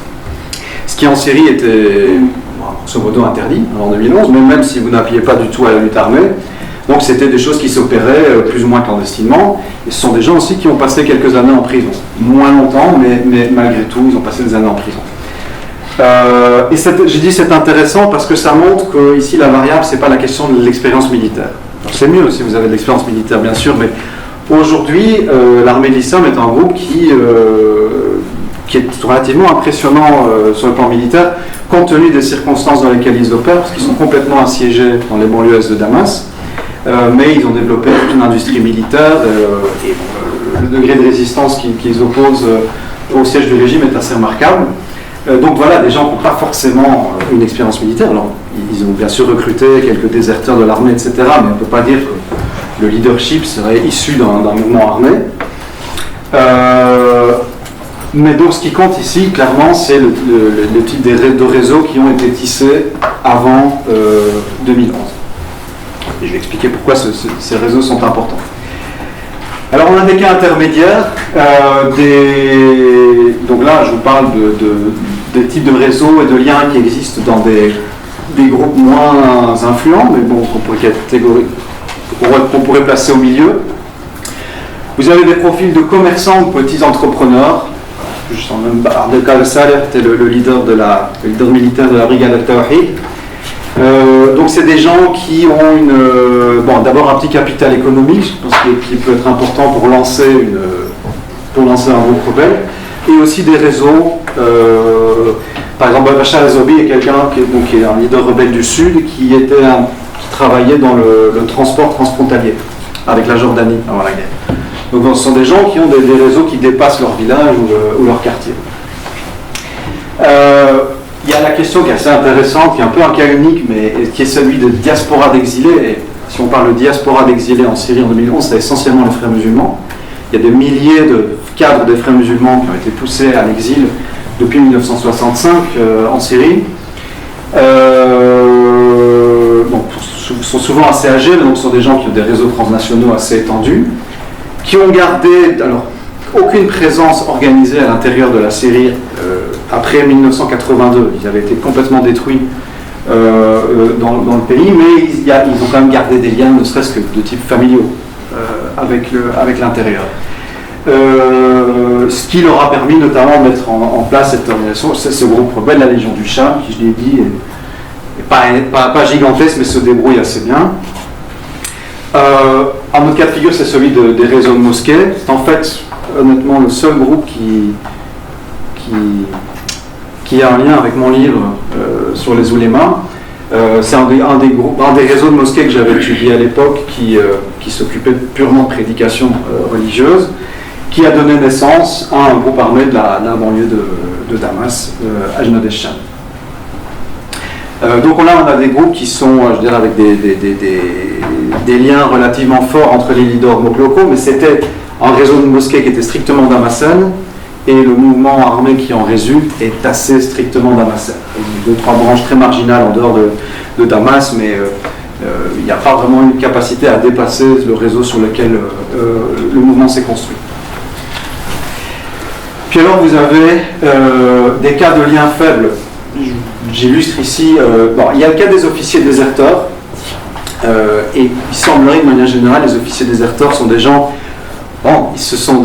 Ce qui en Syrie était, grosso modo, interdit en 2011, mais même si vous n'appuyez pas du tout à la lutte armée. Donc c'était des choses qui s'opéraient plus ou moins clandestinement. Et ce sont des gens aussi qui ont passé quelques années en prison. Moins longtemps, mais malgré tout, ils ont passé des années en prison. Et j'ai dit c'est intéressant parce que ça montre que ici la variable c'est pas la question de l'expérience militaire. C'est mieux si vous avez de l'expérience militaire bien sûr, mais aujourd'hui l'armée de l'islam est un groupe qui est relativement impressionnant sur le plan militaire compte tenu des circonstances dans lesquelles ils opèrent, parce qu'ils sont complètement assiégés dans les banlieues est de Damas, mais ils ont développé toute une industrie militaire et le degré de résistance qu'ils opposent au siège du régime est assez remarquable. Donc voilà, des gens qui n'ont pas forcément une expérience militaire. Alors, ils ont bien sûr recruté quelques déserteurs de l'armée, etc., mais on ne peut pas dire que le leadership serait issu d'un mouvement armé. Mais donc ce qui compte ici, clairement, c'est le type de réseaux qui ont été tissés avant 2011. Et je vais expliquer pourquoi ces réseaux sont importants. Alors on a des cas intermédiaires, donc là je vous parle des types de réseaux et de liens qui existent dans des groupes moins influents, mais bon, qu'on pourrait placer au milieu. Vous avez des profils de commerçants, de petits entrepreneurs. Je sens même Abdelkader Saleh était le leader militaire de la brigade al-Tawhid. Donc c'est des gens qui ont d'abord un petit capital économique, je pense qui peut être important pour lancer un groupe rebelle, et aussi des réseaux. Par exemple, Bachar el-Zobi est quelqu'un qui est un leader rebelle du Sud, qui travaillait dans le transport transfrontalier avec la Jordanie avant la guerre. Donc ce sont des gens qui ont des réseaux qui dépassent leur village ou leur quartier. Il y a la question qui est assez intéressante, qui est un peu un cas unique, mais qui est celui de diaspora d'exilés. Et si on parle de diaspora d'exilés en Syrie en 2011, c'est essentiellement les frères musulmans. Il y a des milliers de cadres des frères musulmans qui ont été poussés à l'exil depuis 1965 en Syrie. Sont souvent assez âgés, mais donc ce sont des gens qui ont des réseaux transnationaux assez étendus, qui ont gardé aucune présence organisée à l'intérieur de la Syrie après 1982. Ils avaient été complètement détruits dans le pays, mais ils ont quand même gardé des liens, ne serait-ce que de type familiaux, avec l'intérieur. Ce qui leur a permis notamment de mettre en place cette organisation, c'est ce groupe rebelle, la Légion du Cham, qui, je l'ai dit, est pas gigantesque, mais se débrouille assez bien. Un autre cas de figure, c'est celui des réseaux de mosquées. C'est en fait, honnêtement, le seul groupe qui a un lien avec mon livre sur les oulémas. C'est un des réseaux de mosquées que j'avais étudié à l'époque qui s'occupait purement de prédication religieuse, qui a donné naissance à un groupe armé de la banlieue de Damas, Ajnad el-Sham. Donc là, on a des groupes qui sont, je dirais, avec des liens relativement forts entre les leaders locaux, mais c'était un réseau de mosquées qui était strictement damassène, et le mouvement armé qui en résulte est assez strictement damassène. Il y a 2-3 branches très marginales en dehors de Damas, mais il n'y a pas vraiment une capacité à dépasser le réseau sur lequel le mouvement s'est construit. Puis alors vous avez des cas de liens faibles. J'illustre ici, il y a le cas des officiers déserteurs, et il semblerait que de manière générale, les officiers déserteurs sont des gens, ils sont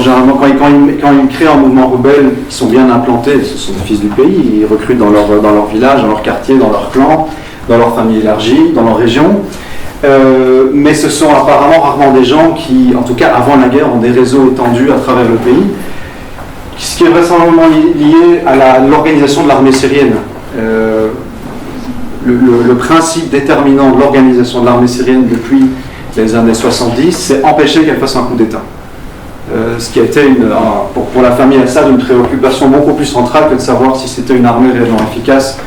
généralement, quand ils créent un mouvement rebelle, ils sont bien implantés, ce sont des fils du pays, ils recrutent dans leur village, dans leur quartier, dans leur clan, dans leur famille élargie, dans leur région, mais ce sont apparemment rarement des gens qui, en tout cas avant la guerre, ont des réseaux étendus à travers le pays, ce qui est vraisemblablement lié à l'organisation de l'armée syrienne. Le principe déterminant de l'organisation de l'armée syrienne depuis les années 70, c'est empêcher qu'elle fasse un coup d'État. Ce qui a été pour la famille Assad une préoccupation beaucoup plus centrale que de savoir si c'était une armée réellement efficace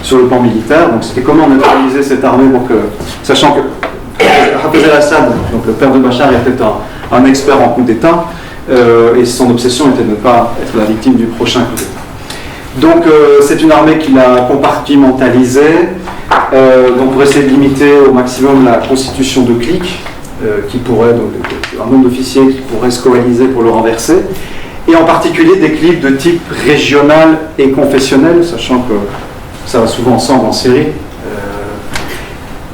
sur le plan militaire. Donc c'était comment neutraliser cette armée pour que, sachant que Hafez al-Assad, donc le père de Bachar, était un expert en coup d'État, et son obsession était de ne pas être la victime du prochain coup d'État. Donc c'est une armée qu'il a compartimentalisée, donc pour essayer de limiter au maximum la constitution de cliques, qui pourrait, donc un nombre d'officiers qui pourraient se coaliser pour le renverser, et en particulier des cliques de type régional et confessionnel, sachant que ça va souvent ensemble en Syrie.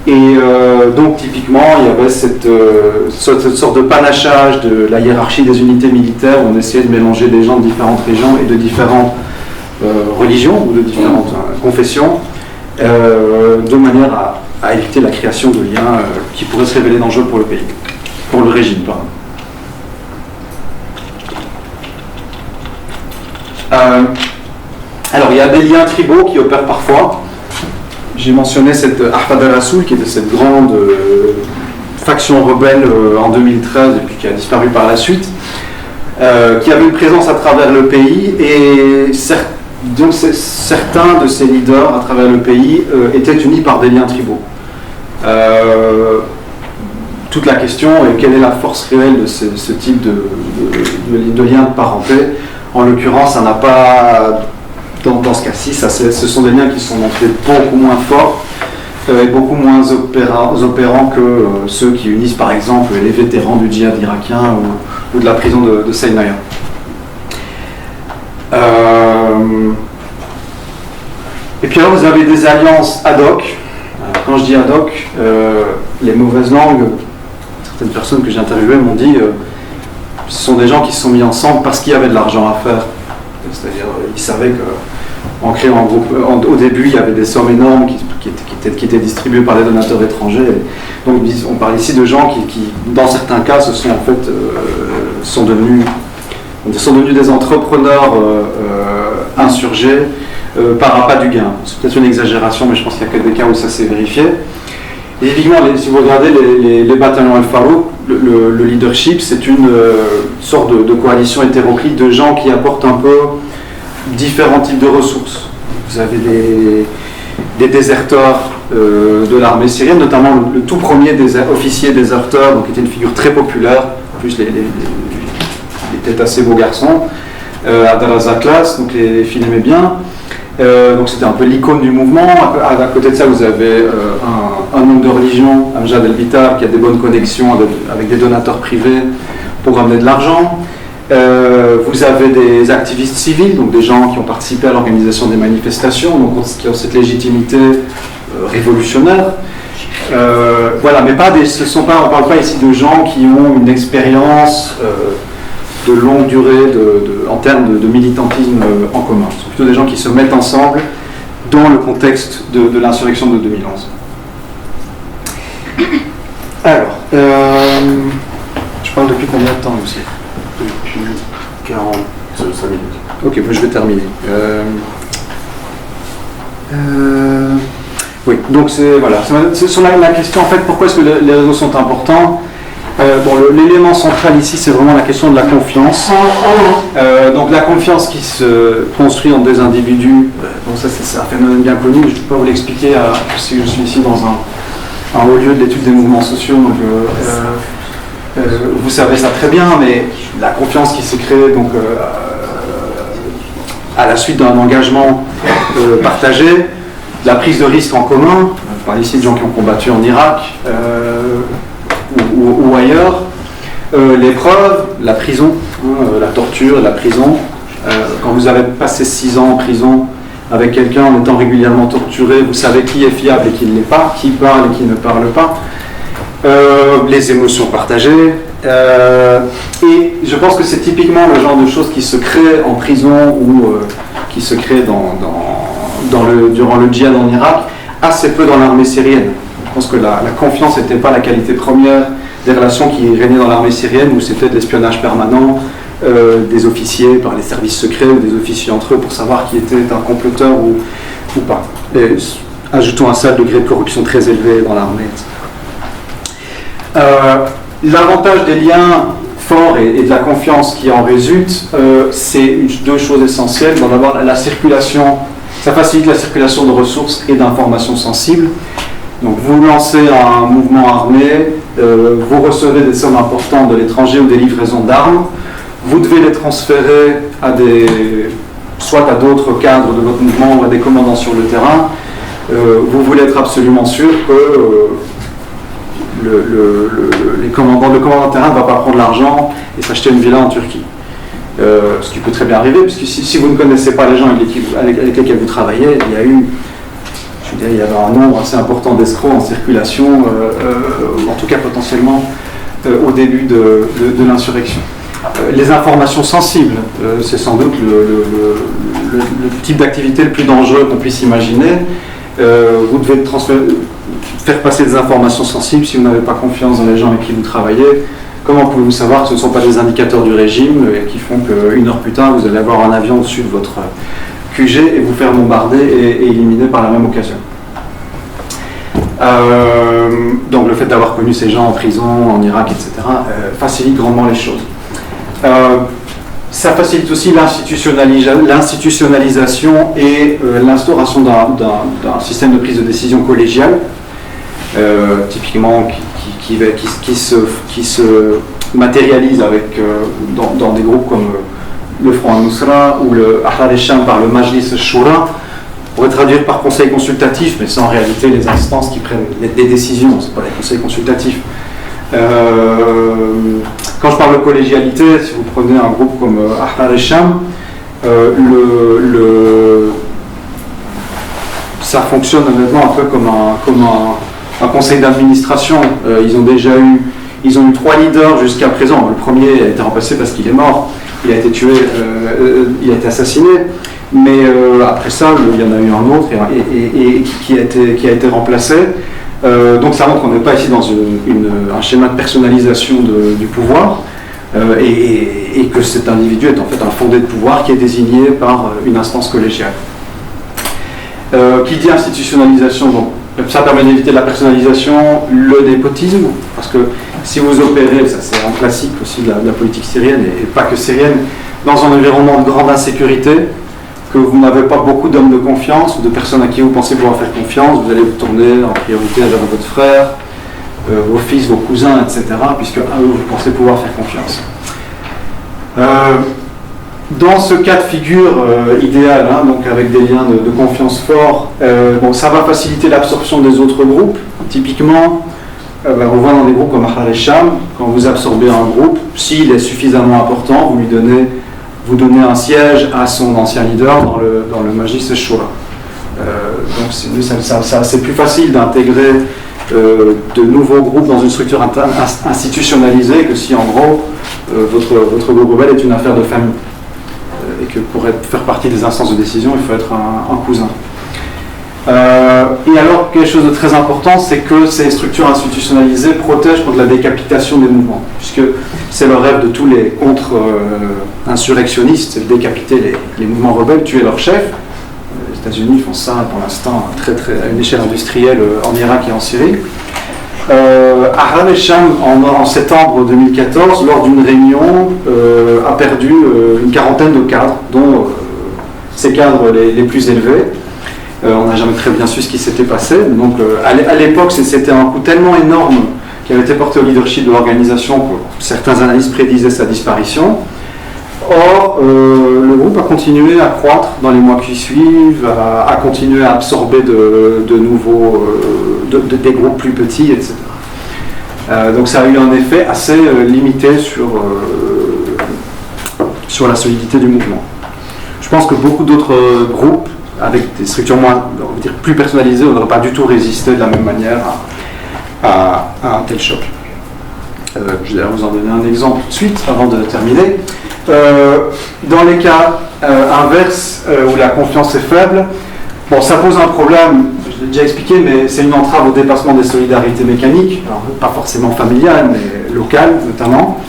Donc typiquement, il y avait cette sorte de panachage de la hiérarchie des unités militaires, où on essayait de mélanger des gens de différentes régions et de différentes religions ou de différentes confessions, de manière à éviter la création de liens qui pourraient se révéler dangereux pour le pays, pour le régime, pardon. Alors il y a des liens tribaux qui opèrent parfois. J'ai mentionné cette Ahmad al-Rasoul, qui était cette grande faction rebelle en 2013 et puis qui a disparu par la suite, qui avait une présence à travers le pays, et donc certains de ces leaders à travers le pays étaient unis par des liens tribaux. Toute la question est quelle est la force réelle de ce type de lien de parenté. En l'occurrence, ça n'a pas, dans ce cas-ci, ce sont des liens qui sont montrés beaucoup moins forts et beaucoup moins opérants que ceux qui unissent par exemple les vétérans du djihad irakien ou de la prison de Seynaïa. Et puis alors vous avez des alliances ad hoc. Alors, quand je dis ad hoc, les mauvaises langues, certaines personnes que j'ai interviewées m'ont dit ce sont des gens qui se sont mis ensemble parce qu'il y avait de l'argent à faire. C'est-à-dire ils savaient qu'en créant un groupe, au début il y avait des sommes énormes qui étaient distribuées par des donateurs étrangers. Donc on parle ici de gens qui dans certains cas sont devenus des entrepreneurs insurgés par appât du gain. C'est peut-être une exagération, mais je pense qu'il y a que des cas où ça s'est vérifié. Et évidemment, si vous regardez les bataillons Al-Farouk, le leadership, c'est une sorte de coalition hétéroclite de gens qui apportent un peu différents types de ressources. Vous avez des déserteurs de l'armée syrienne, notamment le tout premier officier déserteur, donc qui était une figure très populaire. En plus, il était assez beau garçon, Abdallah Zaklas, donc les filles l'aimaient bien. Donc c'était un peu l'icône du mouvement. À côté de ça, vous avez un homme de religion, Amjad El-Bitar, qui a des bonnes connexions avec des donateurs privés pour ramener de l'argent. Vous avez des activistes civils, donc des gens qui ont participé à l'organisation des manifestations, donc qui ont cette légitimité révolutionnaire. Voilà, mais on ne parle pas ici de gens qui ont une expérience de longue durée en termes de militantisme en commun. Ce sont plutôt des gens qui se mettent ensemble dans le contexte de l'insurrection de 2011. Alors, je parle depuis combien de temps aussi ? Depuis 45 minutes. Ok, moi je vais terminer. Oui, donc c'est sur la question en fait, pourquoi est-ce que les réseaux sont importants ? L'élément central ici, c'est vraiment la question de la confiance. Donc la confiance qui se construit entre des individus, ça c'est un phénomène bien connu, je ne peux pas vous l'expliquer, si je suis ici dans un haut lieu de l'étude des mouvements sociaux, donc vous savez ça très bien, mais la confiance qui s'est créée donc, à la suite d'un engagement partagé, la prise de risque en commun, je parle ici de gens qui ont combattu en Irak ou ailleurs, l'épreuve, la prison, la torture, la prison. Quand vous avez passé 6 ans en prison avec quelqu'un en étant régulièrement torturé, vous savez qui est fiable et qui ne l'est pas, qui parle et qui ne parle pas. Les émotions partagées. Et je pense que c'est typiquement le genre de choses qui se créent en prison ou qui se créent durant le djihad en Irak, assez peu dans l'armée syrienne. Je pense que la confiance n'était pas la qualité première des relations qui régnaient dans l'armée syrienne, où c'était de l'espionnage permanent, des officiers par les services secrets ou des officiers entre eux pour savoir qui était un comploteur ou pas. Et, ajoutons un seul degré de corruption très élevé dans l'armée, etc. L'avantage des liens forts et de la confiance qui en résulte, c'est deux choses essentielles. D'abord, la circulation, ça facilite la circulation de ressources et d'informations sensibles. Donc vous lancez un mouvement armé, vous recevez des sommes importantes de l'étranger ou des livraisons d'armes, vous devez les transférer soit à d'autres cadres de votre mouvement ou à des commandants sur le terrain. Vous voulez être absolument sûr que le commandant de terrain ne va pas prendre l'argent et s'acheter une villa en Turquie. Ce qui peut très bien arriver, puisque si vous ne connaissez pas les gens avec lesquels vous travaillez, il y avait un nombre assez important d'escrocs en circulation, en tout cas potentiellement au début de l'insurrection. Les informations sensibles, c'est sans doute le type d'activité le plus dangereux qu'on puisse imaginer. Vous devez faire passer des informations sensibles si vous n'avez pas confiance dans les gens avec qui vous travaillez. Comment pouvez-vous savoir que ce ne sont pas des indicateurs du régime qui font qu'une heure plus tard, vous allez avoir un avion au-dessus de votre QG et vous faire bombarder et éliminer par la même occasion. Donc le fait d'avoir connu ces gens en prison, en Irak, etc., facilite grandement les choses. Ça facilite aussi l'institutionnalisation et l'instauration d'un système de prise de décision collégiale, typiquement qui se matérialise dans des groupes comme le Front al-Nusra ou le Ahrar al-Sham par le Majlis al-Shura. On pourrait traduire par conseil consultatif, mais c'est en réalité les instances qui prennent les décisions, ce n'est pas les conseils consultatifs. Quand je parle de collégialité, si vous prenez un groupe comme Ahrar al-Sham, ça fonctionne honnêtement un peu comme un conseil d'administration. Ils ont eu 3 leaders jusqu'à présent. Le premier a été remplacé parce qu'il est mort, il a été tué, il a été assassiné. Mais après ça, il y en a eu un autre et qui a été remplacé. Donc ça montre qu'on n'est pas ici dans un schéma de personnalisation du pouvoir et que cet individu est en fait un fondé de pouvoir qui est désigné par une instance collégiale. Qui dit institutionnalisation, donc, ça permet d'éviter la personnalisation, le népotisme, parce que si vous opérez, ça c'est un classique aussi de la politique syrienne et pas que syrienne, dans un environnement de grande insécurité, que vous n'avez pas beaucoup d'hommes de confiance ou de personnes à qui vous pensez pouvoir faire confiance, vous allez vous tourner en priorité vers votre frère, vos fils, vos cousins, etc., puisque à eux vous pensez pouvoir faire confiance. Dans ce cas de figure idéal, donc avec des liens de confiance forts, ça va faciliter l'absorption des autres groupes. Typiquement, on voit dans des groupes comme Ahrar al-Sham, quand vous absorbez un groupe, s'il est suffisamment important, vous donnez un siège à son ancien leader dans le Majlis al-Shura. Donc c'est plus facile d'intégrer de nouveaux groupes dans une structure institutionnalisée que si en gros votre groupe rebelle est une affaire de famille et que pour faire partie des instances de décision il faut être un cousin. Et alors quelque chose de très important, c'est que ces structures institutionnalisées protègent contre la décapitation des mouvements, puisque c'est le rêve de tous les contre-insurrectionnistes, c'est de décapiter les mouvements rebelles, tuer leur chef. Les États-Unis font ça pour l'instant à une échelle industrielle en Irak et en Syrie. Ahrar al-Sham, en septembre 2014, lors d'une réunion, a perdu une quarantaine de cadres, dont ses cadres les plus élevés. On n'a jamais très bien su ce qui s'était passé. Donc à l'époque, c'était un coup tellement énorme qui avait été porté au leadership de l'organisation que certains analystes prédisaient sa disparition. Or, le groupe a continué à croître dans les mois qui suivent, a continué à absorber de nouveaux, des groupes plus petits, etc. Donc ça a eu un effet assez limité sur la solidité du mouvement. Je pense que beaucoup d'autres groupes, avec des structures moins, on va dire, plus personnalisées, n'auraient pas du tout résisté de la même manière à un tel choc. Je vais vous en donner un exemple tout de suite, avant de terminer. Dans les cas inverses, où la confiance est faible, bon, ça pose un problème, je l'ai déjà expliqué, mais c'est une entrave au dépassement des solidarités mécaniques, alors, pas forcément familiales, mais locales notamment.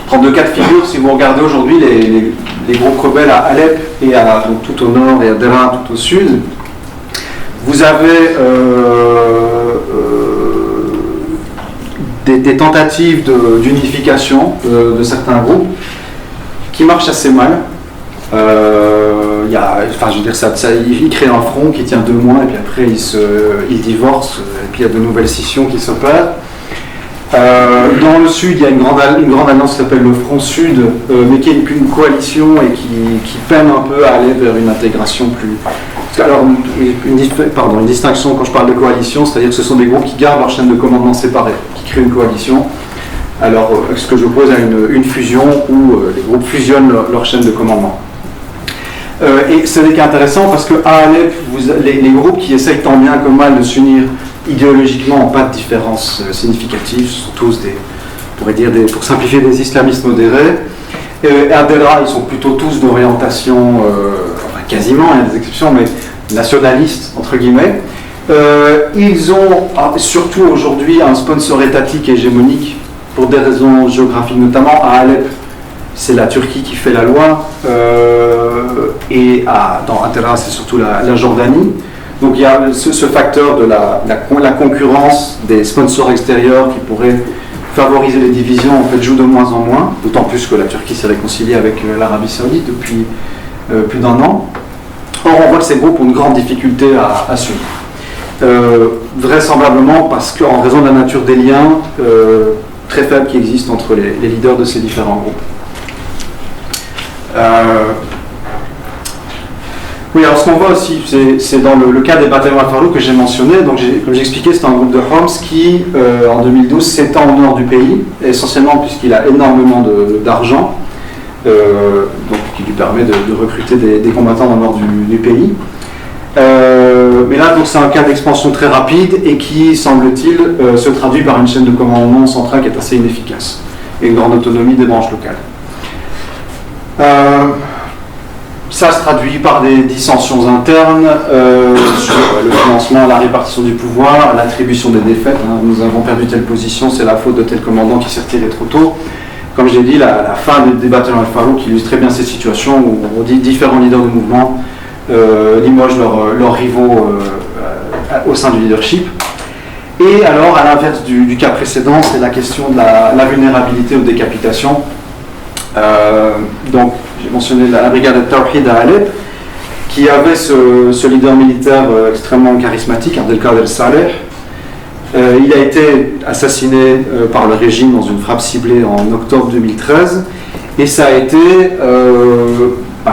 Prendre deux cas de figure, si vous regardez aujourd'hui les groupes rebelles à Alep, et donc tout au nord, et à Deraa tout au sud, vous avez des tentatives d'unification de certains groupes qui marchent assez mal. Ils créent un front qui tient 2 mois et puis après ils divorcent et puis il y a de nouvelles scissions qui s'opèrent. Dans le sud, il y a une grande alliance qui s'appelle le Front Sud, mais qui est une coalition et qui peine un peu à aller vers une intégration plus... Alors, une distinction quand je parle de coalition, c'est-à-dire que ce sont des groupes qui gardent leur chaîne de commandement séparée, qui créent une coalition. Alors, ce que j'oppose à une fusion où les groupes fusionnent leur chaîne de commandement. Et ce n'est qu'intéressant parce qu'à Alep, les groupes qui essayent tant bien que mal de s'unir idéologiquement n'ont pas de différence significative, ce sont tous on pourrait dire pour simplifier, des islamistes modérés. À Deraa, ils sont plutôt tous d'orientation, quasiment, il y a des exceptions, mais nationalistes, entre guillemets. Ils ont surtout aujourd'hui un sponsor étatique et hégémonique pour des raisons géographiques, notamment à Alep. C'est la Turquie qui fait la loi, et à Deraa, c'est surtout la Jordanie. Donc il y a ce facteur de la concurrence des sponsors extérieurs qui pourrait favoriser les divisions, en fait, joue de moins en moins, d'autant plus que la Turquie s'est réconciliée avec l'Arabie Saoudite depuis plus d'1 an. Or, on voit que ces groupes ont une grande difficulté à suivre. Vraisemblablement parce qu'en raison de la nature des liens très faibles qui existent entre les leaders de ces différents groupes. Oui, alors ce qu'on voit aussi, c'est dans le cas des bataillons Al-Farouk que j'ai mentionné. Donc, comme j'ai expliqué, c'est un groupe de Homs qui, en 2012, s'étend au nord du pays, essentiellement puisqu'il a énormément d'argent, donc qui lui permet de recruter des combattants dans le nord du pays. Mais là, donc, c'est un cas d'expansion très rapide et qui, semble-t-il, se traduit par une chaîne de commandement centrale qui est assez inefficace et une grande autonomie des branches locales. Ça se traduit par des dissensions internes sur le financement, la répartition du pouvoir, l'attribution des défaites. Nous avons perdu telle position, c'est la faute de tel commandant qui s'est retiré trop tôt. Comme j'ai dit, la fin des bataillons Al-Farouk illustre très bien ces situations où on dit différents leaders du mouvement limogent leurs rivaux au sein du leadership. Et alors, à l'inverse du cas précédent, c'est la question de la vulnérabilité aux décapitations. Donc, j'ai mentionné la brigade de Tawhid à Alep, qui avait ce leader militaire extrêmement charismatique, Abdelkader Saleh. Il a été assassiné par le régime dans une frappe ciblée en octobre 2013, et ça a été,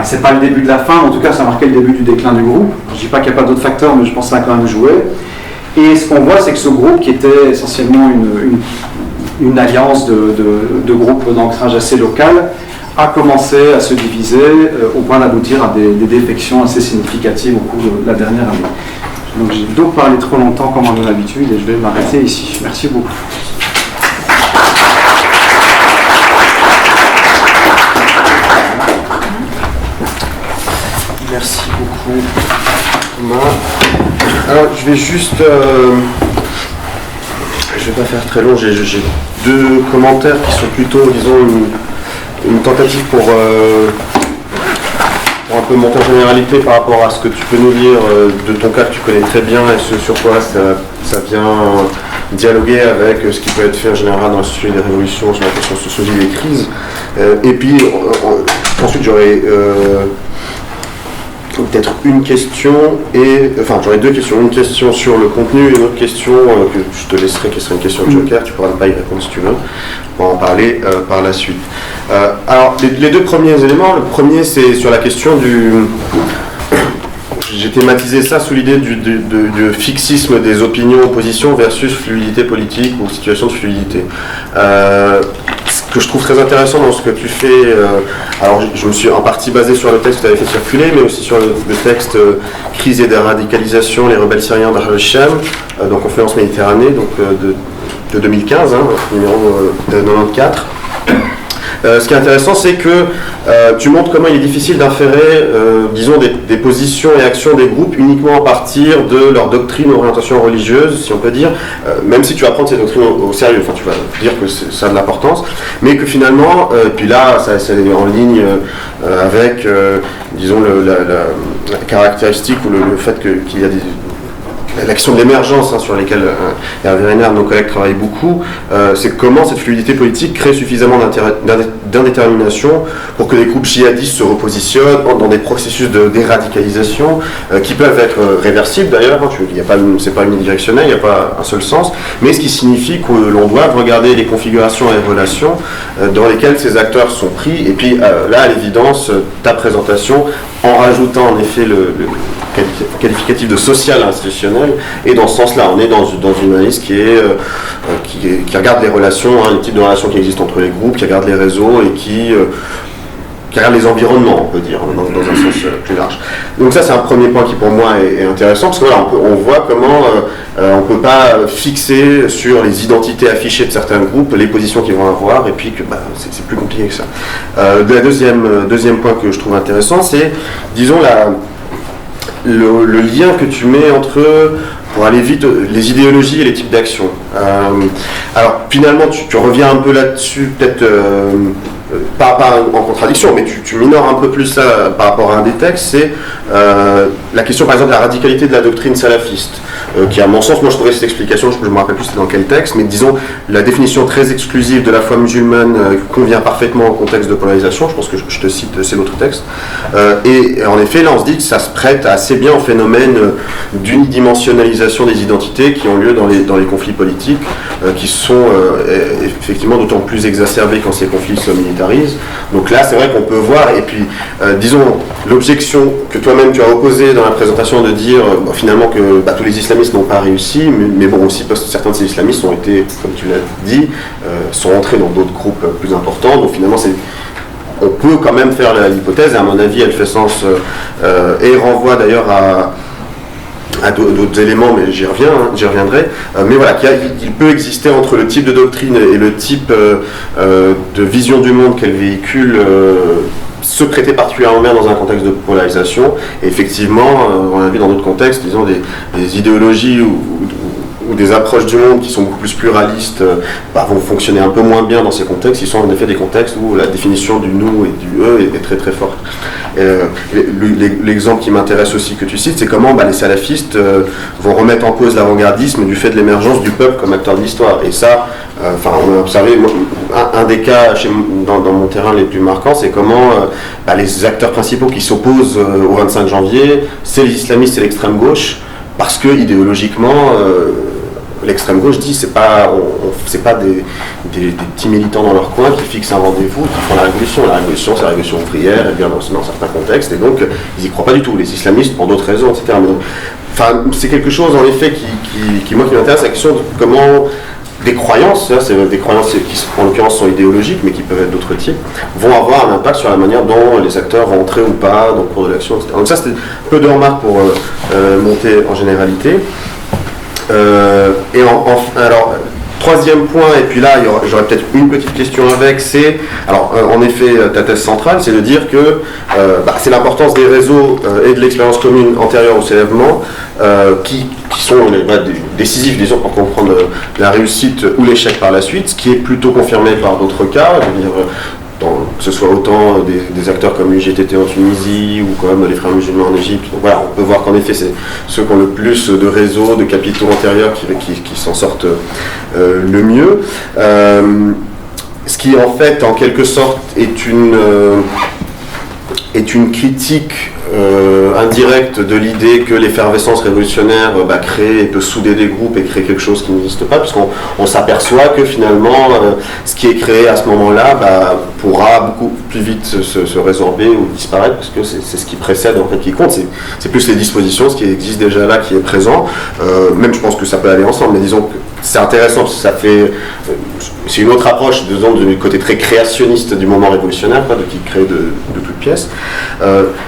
c'est pas le début de la fin, en tout cas ça a marqué le début du déclin du groupe. Je ne dis pas qu'il n'y a pas d'autres facteurs, mais je pense que ça a quand même joué. Et ce qu'on voit, c'est que ce groupe, qui était essentiellement une alliance de groupes d'ancrage assez local, a commencé à se diviser au point d'aboutir à des défections assez significatives au cours de la dernière année. Donc j'ai donc parlé trop longtemps comme à mon habitude et je vais m'arrêter ici. Merci beaucoup. Merci beaucoup, Thomas. Alors je vais juste... je vais pas faire très long, j'ai 2 commentaires qui sont plutôt, disons, une tentative pour un peu monter en généralité par rapport à ce que tu peux nous lire de ton cas que tu connais très bien et ce sur quoi ça vient dialoguer avec ce qui peut être fait en général dans le sujet des révolutions, sur la question sociologique des crises. Et puis ensuite j'aurais peut-être une question enfin j'aurais deux questions, une question sur le contenu et une autre question que je te laisserai, qui sera une question joker, tu pourras ne pas y répondre si tu veux, on va en parler par la suite. Alors les deux premiers éléments, le premier c'est sur la question j'ai thématisé ça sous l'idée du fixisme des opinions opposition versus fluidité politique ou situation de fluidité. Ce que je trouve très intéressant dans ce que tu fais, alors je me suis en partie basé sur le texte que tu avais fait circuler, mais aussi sur le texte Crise et déradicalisation, les rebelles syriens d'Ahrar al-Sham, donc Conférence Méditerranée, donc de 2015, numéro 94. Ce qui est intéressant, c'est que tu montres comment il est difficile d'inférer, disons, des positions et actions des groupes uniquement à partir de leur doctrine ou orientation religieuse, si on peut dire, même si tu vas prendre ces doctrines au sérieux, enfin tu vas dire que ça a de l'importance, mais que finalement, puis là, c'est en ligne avec, disons, la caractéristique ou le fait qu'il y a la question de l'émergence sur lesquelles Hervé Renard, nos collègues, travaillent beaucoup, c'est comment cette fluidité politique crée suffisamment d'indétermination pour que les groupes djihadistes se repositionnent dans des processus de déradicalisation qui peuvent être réversibles d'ailleurs, c'est pas unidirectionnel, il n'y a pas un seul sens, mais ce qui signifie que l'on doit regarder les configurations et relations dans lesquelles ces acteurs sont pris, et puis là, à l'évidence, ta présentation, en rajoutant en effet le qualificatif de social institutionnel, et dans ce sens-là, on est dans une analyse qui regarde les relations, les types de relations qui existent entre les groupes, qui regarde les réseaux et qui regarde les environnements, on peut dire, dans un sens plus large. Donc ça, c'est un premier point qui pour moi est intéressant, parce que voilà, on voit comment on ne peut pas fixer sur les identités affichées de certains groupes les positions qu'ils vont avoir, et puis que c'est plus compliqué que ça. Le deuxième point que je trouve intéressant, c'est, disons, le lien que tu mets entre, pour aller vite, les idéologies et les types d'action. Alors finalement, tu reviens un peu là-dessus, peut-être pas en contradiction, mais tu minores un peu plus ça par rapport à un des textes, c'est la question par exemple de la radicalité de la doctrine salafiste, qui à mon sens, moi je trouvais cette explication, je ne me rappelle plus c'était dans quel texte, mais disons la définition très exclusive de la foi musulmane convient parfaitement au contexte de polarisation, je pense que je te cite, c'est l'autre texte, et en effet là on se dit que ça se prête assez bien au phénomène d'unidimensionnalisation des identités qui ont lieu dans les conflits politiques, qui sont effectivement d'autant plus exacerbés quand ces conflits se militarisent. Donc là c'est vrai qu'on peut voir, et puis disons l'objection que toi-même tu as opposée dans la présentation de dire finalement que tous les islamistes n'ont pas réussi, mais bon aussi parce que certains de ces islamistes ont été, comme tu l'as dit, sont entrés dans d'autres groupes plus importants, donc finalement on peut quand même faire l'hypothèse, et à mon avis elle fait sens, et renvoie d'ailleurs à d'autres éléments, mais j'y reviendrai, mais voilà, qu'il peut exister entre le type de doctrine et le type de vision du monde qu'elle véhicule, se prêter particulièrement bien dans un contexte de polarisation, et effectivement, on a vu dans d'autres contextes, disons, des idéologies ou des approches du monde qui sont beaucoup plus pluralistes vont fonctionner un peu moins bien dans ces contextes. Ils sont en effet des contextes où la définition du nous et du eux est très très forte. L'exemple qui m'intéresse aussi que tu cites, c'est comment les salafistes vont remettre en cause l'avant-gardisme du fait de l'émergence du peuple comme acteur de l'histoire. Et ça, on a observé, un des cas dans mon terrain les plus marquants, c'est comment les acteurs principaux qui s'opposent au 25 janvier, c'est les islamistes et l'extrême gauche, parce que idéologiquement, l'extrême gauche dit c'est pas des petits militants dans leur coin qui fixent un rendez-vous, qui font la révolution. La révolution, c'est la révolution ouvrière, et bien dans certains contextes, et donc ils y croient pas du tout. Les islamistes pour d'autres raisons, etc. Mais donc, c'est quelque chose en effet qui m'intéresse, la question de comment des croyances, c'est des croyances qui en l'occurrence sont idéologiques, mais qui peuvent être d'autres types, vont avoir un impact sur la manière dont les acteurs vont entrer ou pas dans le cours de l'action, etc. Donc ça, c'était peu de remarques pour monter en généralité. Alors, troisième point, et puis là, j'aurais peut-être une petite question avec, c'est, alors en effet, ta thèse centrale, c'est de dire que c'est l'importance des réseaux et de l'expérience commune antérieure au soulèvement qui sont décisifs, disons, pour comprendre la réussite ou l'échec par la suite, ce qui est plutôt confirmé par d'autres cas, je veux dire, que ce soit autant des acteurs comme l'UGTT en Tunisie ou comme les Frères musulmans en Égypte. Donc voilà, on peut voir qu'en effet, c'est ceux qui ont le plus de réseaux, de capitaux antérieurs qui s'en sortent le mieux. Ce qui, en fait, en quelque sorte, est une critique indirecte de l'idée que l'effervescence révolutionnaire crée et peut souder des groupes et créer quelque chose qui n'existe pas, puisqu'on s'aperçoit que finalement ce qui est créé à ce moment-là pourra beaucoup plus vite se résorber ou disparaître, parce que c'est ce qui précède en fait qui compte, c'est plus les dispositions, ce qui existe déjà là qui est présent, même je pense que ça peut aller ensemble, mais disons que c'est intéressant parce que ça fait, c'est une autre approche, disons, du côté très créationniste du moment révolutionnaire, qui crée de toutes pièces.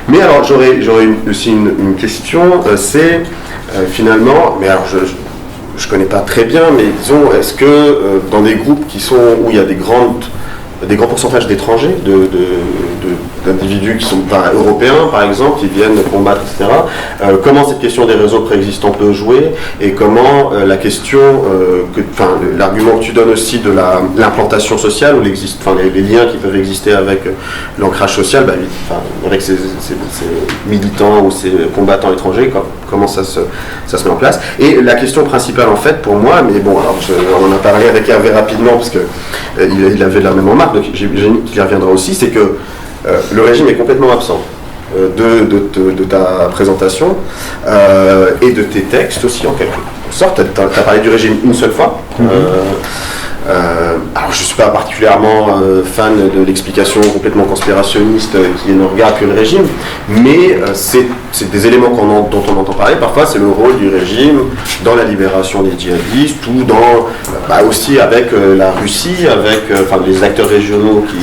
Mais alors j'aurais aussi une question, c'est finalement, mais alors je connais pas très bien, mais disons, est-ce que dans des groupes où il y a des grands pourcentages d'étrangers, d'individus qui sont européens par exemple, qui viennent combattre, etc. Comment cette question des réseaux préexistants peut jouer, et comment la question, l'argument que tu donnes aussi de l'implantation sociale, ou les liens qui peuvent exister avec l'ancrage social, avec ces militants ou ces combattants étrangers, comment ça se met en place. Et la question principale en fait pour moi, mais bon, alors on en a parlé avec Hervé rapidement parce que il avait la même remarque, donc j'imagine qu'il y reviendra aussi, c'est que le régime est complètement absent de ta présentation et de tes textes aussi en quelque sorte. Tu as parlé du régime une seule fois. Alors je ne suis pas particulièrement fan de l'explication complètement conspirationniste qui ne regarde que le régime, mais c'est des éléments dont on entend parler. Parfois c'est le rôle du régime dans la libération des djihadistes, ou aussi avec la Russie, avec les acteurs régionaux qui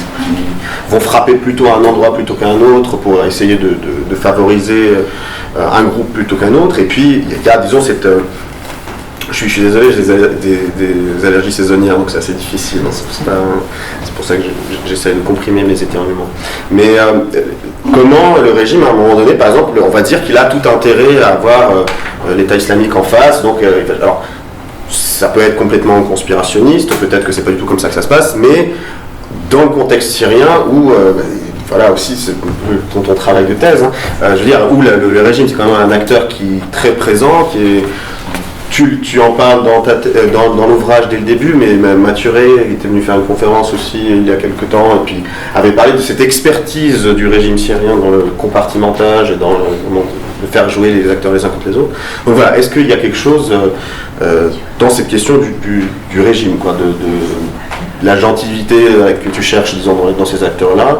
vont frapper plutôt à un endroit plutôt qu'à un autre pour essayer de favoriser un groupe plutôt qu'un autre. Et puis il y a disons cette... Je suis désolé, j'ai des allergies saisonnières, donc c'est assez difficile. C'est pour ça que j'essaie de comprimer mes éternuements. Mais comment le régime, à un moment donné, par exemple, on va dire qu'il a tout intérêt à avoir l'État islamique en face. Donc, alors, ça peut être complètement conspirationniste, peut-être que c'est pas du tout comme ça que ça se passe, mais dans le contexte syrien où... voilà aussi c'est ton travail de thèse, je veux dire, où le régime c'est quand même un acteur qui est très présent, qui est... Tu en parles dans l'ouvrage dès le début, mais Mathuré était venu faire une conférence aussi il y a quelque temps, et puis avait parlé de cette expertise du régime syrien dans le compartimentage et dans de faire jouer les acteurs les uns contre les autres. Donc voilà, est-ce qu'il y a quelque chose dans cette question du régime, de la gentilité que tu cherches, disons, dans ces acteurs-là?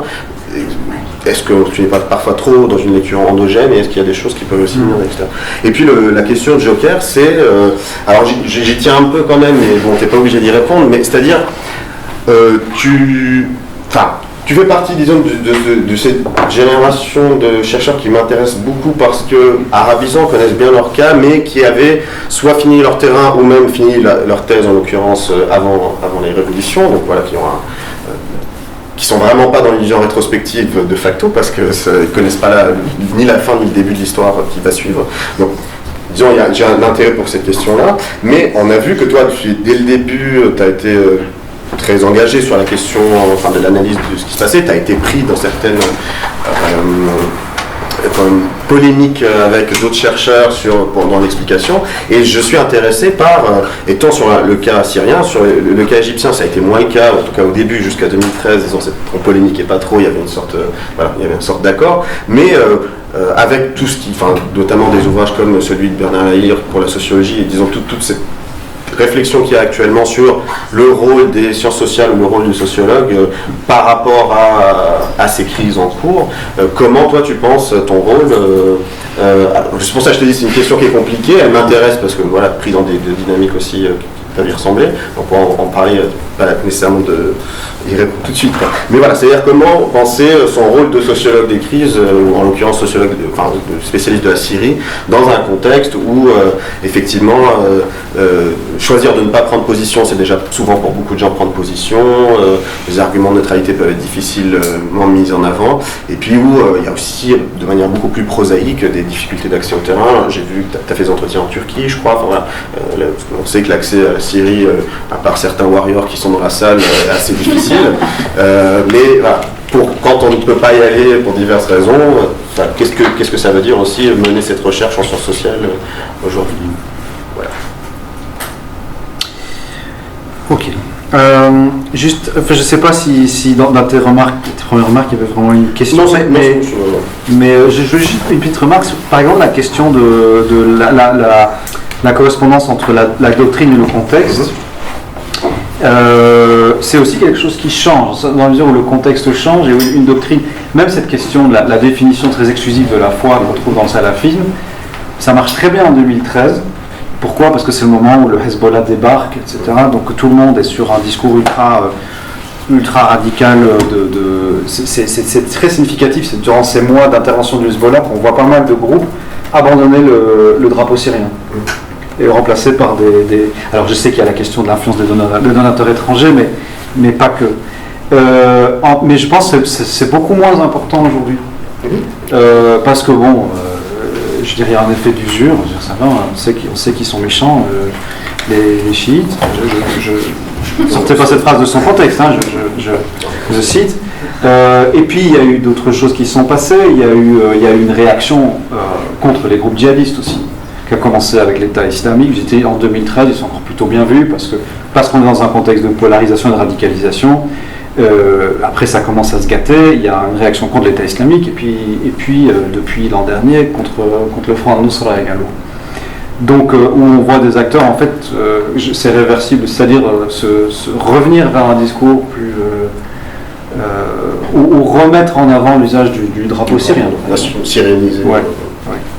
Est-ce que tu n'es pas parfois trop dans une lecture endogène, et est-ce qu'il y a des choses qui peuvent aussi venir d'extérieur? Et puis la question de Joker, c'est... alors j'y tiens un peu quand même, mais bon, tu n'es pas obligé d'y répondre, mais c'est-à-dire, tu fais partie, disons, de cette génération de chercheurs qui m'intéressent beaucoup parce que, arabisants, connaissent bien leur cas, mais qui avaient soit fini leur terrain ou même fini leur thèse, en l'occurrence, avant les révolutions, donc voilà, qui sont vraiment pas dans l'illusion rétrospective de facto, parce qu'ils ne connaissent pas ni la fin ni le début de l'histoire qui va suivre. Donc, disons, j'ai un intérêt pour cette question-là, mais on a vu que toi, dès le début, tu as été très engagé sur la question de l'analyse de ce qui se passait, tu as été pris dans certaines polémiques avec d'autres chercheurs dans l'explication, et je suis intéressé par, étant sur le cas syrien, sur le cas égyptien, ça a été moins le cas, en tout cas au début, jusqu'à 2013, disons, on polémiquait pas trop, il y avait une sorte d'accord, mais avec tout ce qui, notamment des ouvrages comme celui de Bernard Lahire pour la sociologie, et disons toute cette réflexion qu'il y a actuellement sur le rôle des sciences sociales ou le rôle du sociologue par rapport à ces crises en cours. Comment toi tu penses ton rôle c'est pour ça que je te dis, c'est une question qui est compliquée, elle m'intéresse parce que voilà, pris dans des dynamiques aussi qui peuvent y ressembler, on pourra en parler, pas nécessairement y répondre tout de suite. Mais voilà, c'est-à-dire comment penser son rôle de sociologue des crises, ou en l'occurrence sociologue, de spécialiste de la Syrie, dans un contexte où effectivement choisir de ne pas prendre position, c'est déjà souvent pour beaucoup de gens prendre position, les arguments de neutralité peuvent être difficilement mis en avant, et puis où il y a aussi de manière beaucoup plus prosaïque des difficultés d'accès au terrain. J'ai vu que tu as fait des entretiens en Turquie, je crois, on sait que l'accès à la Syrie, à part certains warriors qui sont dans la salle, est assez difficile. Mais voilà, quand on ne peut pas y aller pour diverses raisons, qu'est-ce que ça veut dire aussi mener cette recherche en sciences sociales aujourd'hui? Voilà. Ok. Juste, enfin, je ne sais pas si dans tes premières remarques, il y avait vraiment une question. Non, mais je veux juste une petite remarque. Par exemple, la question de la correspondance entre la doctrine et le contexte. C'est aussi quelque chose qui change, dans la mesure où le contexte change et où une doctrine, même cette question de la définition très exclusive de la foi qu'on retrouve dans le salafisme, ça marche très bien en 2013. Pourquoi ? Parce que c'est le moment où le Hezbollah débarque, etc. Donc tout le monde est sur un discours ultra radical. C'est très significatif, c'est durant ces mois d'intervention du Hezbollah qu'on voit pas mal de groupes abandonner le drapeau syrien et remplacé par des... Alors je sais qu'il y a la question de l'influence des donateurs étrangers, mais pas que. Mais je pense que c'est beaucoup moins important aujourd'hui. Parce que bon, je dirais un effet d'usure, ça va, on sait qu'ils sont méchants, les chiites. Je sortais pas cette phrase de son contexte, hein, je cite. Et puis il y a eu d'autres choses qui sont passées, il y a eu une réaction contre les groupes djihadistes aussi, qui a commencé avec l'État islamique. J'étais en 2013, ils sont encore plutôt bien vus parce qu'on est dans un contexte de polarisation et de radicalisation. Après ça commence à se gâter, il y a une réaction contre l'État islamique et puis depuis l'an dernier contre le Front al-Nusra également. Donc où on voit des acteurs, en fait, c'est réversible, c'est-à-dire revenir vers un discours plus... ou remettre en avant l'usage du drapeau syrien. Syrianisé. Ouais.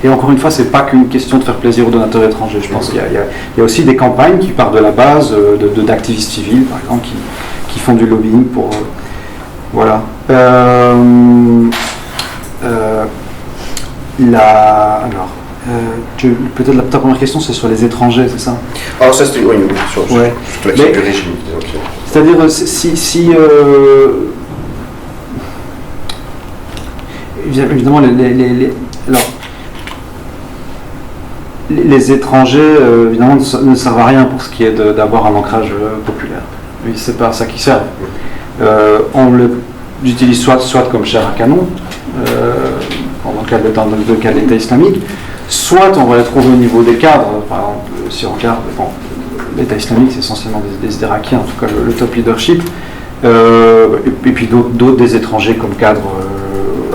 Et encore une fois, c'est pas qu'une question de faire plaisir aux donateurs étrangers. Je pense qu'il y a aussi des campagnes qui partent de la base d'activistes civils, par exemple, qui font du lobbying pour... voilà. Peut-être ta première question, c'est sur les étrangers, c'est ça ? Alors ça, c'était une question sur la question du régime. C'est-à-dire, si évidemment, les étrangers, évidemment, ne servent à rien pour ce qui est d'avoir un ancrage populaire. Oui, c'est pas à ça qu'ils servent. On l'utilise soit comme chair à canon, dans le cas de l'État islamique, soit on va les trouver au niveau des cadres. Par exemple, si on regarde, l'État islamique, c'est essentiellement des Irakiens, en tout cas le top leadership, et puis d'autres des étrangers comme cadres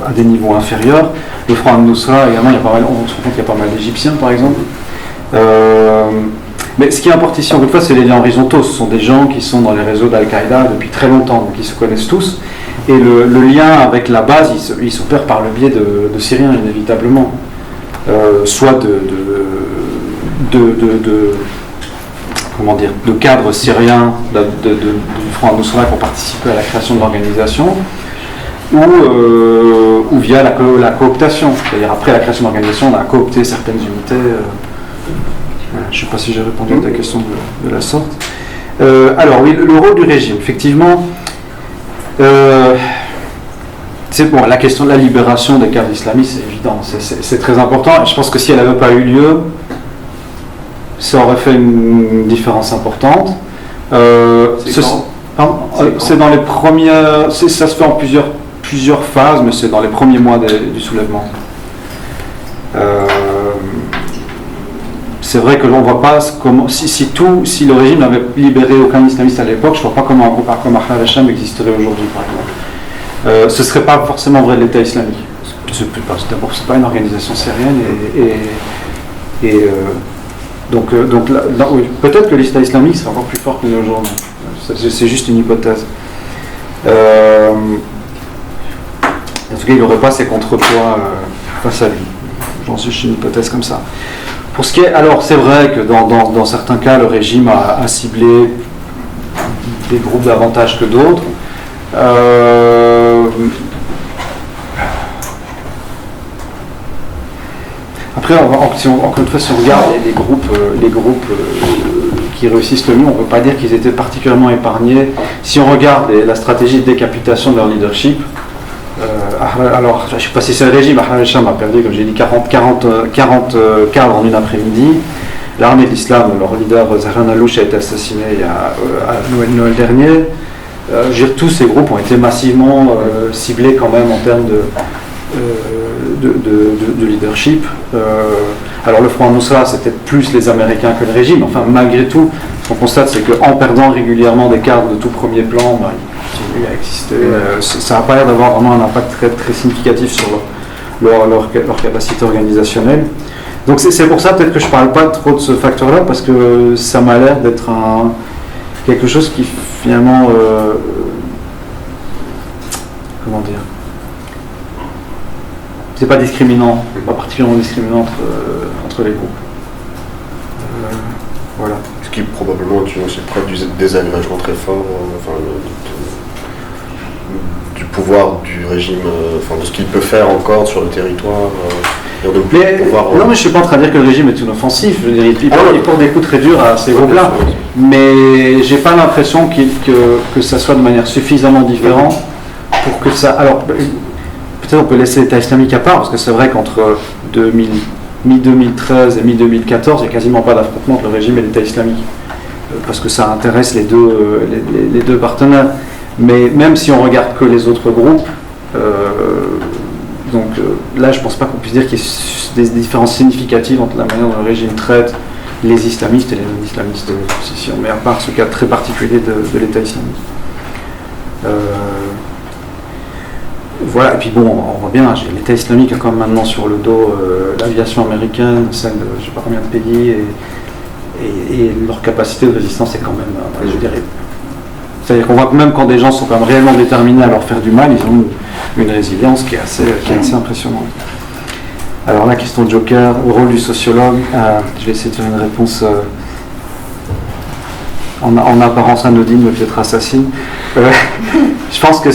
à des niveaux inférieurs. Le Front al-Nusra également, on se rend compte qu'il y a pas mal d'Égyptiens par exemple. Mais ce qui importe ici, encore une fois, c'est les liens horizontaux. Ce sont des gens qui sont dans les réseaux d'Al-Qaïda depuis très longtemps, donc ils se connaissent tous. Et le lien avec la base, il s'opère par le biais de Syriens, inévitablement. Soit de cadres syriens du Front al-Nusra qui ont participé à la création de l'organisation, ou via la cooptation. C'est-à-dire après la création de l'organisation, on a coopté certaines unités. Je ne sais pas si j'ai répondu à ta question de la sorte. Alors oui, le rôle du régime, effectivement, c'est bon, la question de la libération des cadres islamistes, c'est évident, c'est très important. Je pense que si elle n'avait pas eu lieu, ça aurait fait une différence importante. C'est dans les premières, ça se fait en plusieurs phases, mais c'est dans les premiers mois du soulèvement. C'est vrai que l'on ne voit pas comment, si le régime n'avait libéré aucun islamiste à l'époque, je ne vois pas comment un groupe comme Ahrar al-Sham existerait aujourd'hui, par exemple. Ce ne serait pas forcément vrai de l'État islamique. D'abord, ce n'est pas une organisation syrienne donc là, oui, peut-être que l'État islamique serait encore plus fort que nous aujourd'hui. C'est juste une hypothèse. En tout cas, il n'aurait pas ces contrepoids face à lui. J'en suis chez une hypothèse comme ça. Pour ce qui est, alors c'est vrai que dans certains cas, le régime a ciblé des groupes davantage que d'autres. Après, encore une fois, si on regarde les groupes qui réussissent le mieux, on ne peut pas dire qu'ils étaient particulièrement épargnés. Si on regarde la stratégie de décapitation de leur leadership, alors je ne sais pas si c'est le régime, Ahrar al-Sham a perdu, comme j'ai dit, 40 cadres en une après-midi. L'armée de l'islam, leur leader Zahran al-Louch a été assassiné à Noël dernier. Tous ces groupes ont été massivement ciblés quand même en termes de leadership. Alors le Front al-Nusra, c'était plus les Américains que le régime. Enfin, malgré tout, ce qu'on constate, c'est qu'en perdant régulièrement des cadres de tout premier plan, ils continuent à exister. Ça n'a pas l'air d'avoir vraiment un impact très, très significatif sur leur capacité organisationnelle. Donc c'est pour ça peut-être que je ne parle pas trop de ce facteur-là, parce que ça m'a l'air d'être quelque chose qui finalement... comment dire, c'est pas discriminant, pas particulièrement discriminant entre les groupes. Voilà. Ce qui probablement est aussi preuve du désagrégement très fort, du pouvoir du régime, de ce qu'il peut faire encore sur le territoire. Non, mais je suis pas en train de dire que le régime est inoffensif. Je veux dire, il porte des coups très durs à ces groupes-là. Mais j'ai pas l'impression que ça soit de manière suffisamment différente pour que ça. Alors, peut-être on peut laisser l'État islamique à part, parce que c'est vrai qu'entre mi-2013 et mi-2014, il n'y a quasiment pas d'affrontement entre le régime et l'État islamique, parce que ça intéresse les deux partenaires. Mais même si on regarde que les autres groupes, là je ne pense pas qu'on puisse dire qu'il y ait des différences significatives entre la manière dont le régime traite les islamistes et les non-islamistes de l'opposition, mais à part ce cas très particulier de l'État islamique. Voilà, et puis bon, on voit bien, l'État islamique a quand même maintenant sur le dos l'aviation américaine, celle de je ne sais pas combien de pays, et leur capacité de résistance est quand même, je dirais, c'est-à-dire qu'on voit que même quand des gens sont quand même réellement déterminés à leur faire du mal, ils ont une résilience qui est assez impressionnante. Alors la question de Joker, au rôle du sociologue, je vais essayer de faire une réponse en apparence anodine, mais peut-être assassine. Je pense que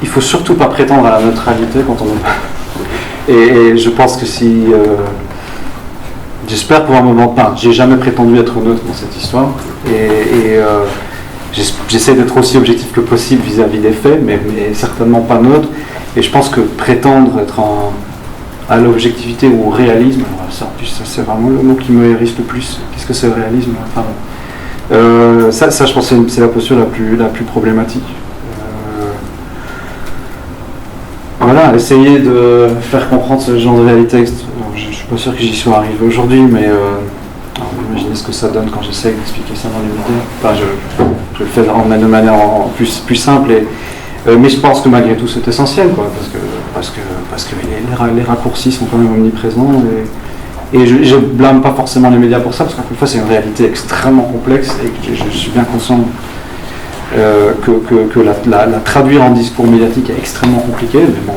il faut surtout pas prétendre à la neutralité quand on est... Et je pense que si... J'espère pouvoir me mentir. J'ai jamais prétendu être neutre dans cette histoire. J'essaie d'être aussi objectif que possible vis-à-vis des faits, mais certainement pas neutre. Et je pense que prétendre être à l'objectivité ou au réalisme, ça c'est vraiment le mot qui me hérisse le plus. Qu'est-ce que c'est le réalisme ? Ça, je pense que c'est la posture la plus problématique. Voilà, essayer de faire comprendre ce genre de réalité. Je ne suis pas sûr que j'y sois arrivé aujourd'hui, mais imaginez ce que ça donne quand j'essaie d'expliquer ça dans les médias. Enfin, je le fais de manière plus simple, mais je pense que malgré tout c'est essentiel, quoi, parce que les raccourcis sont quand même omniprésents, et je blâme pas forcément les médias pour ça, parce qu'encore une fois c'est une réalité extrêmement complexe, et que je suis bien conscient que la traduire en discours médiatique est extrêmement compliqué, mais bon,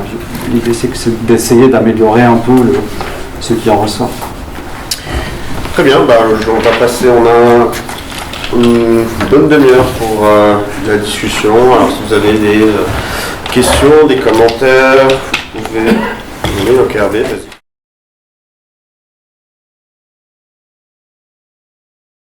l'idée c'est d'essayer d'améliorer un peu ce qui en ressort. Très bien, on va passer, on a une bonne demi-heure pour la discussion. Alors si vous avez des questions, des commentaires, vous pouvez... Ok, Hervé, vas-y.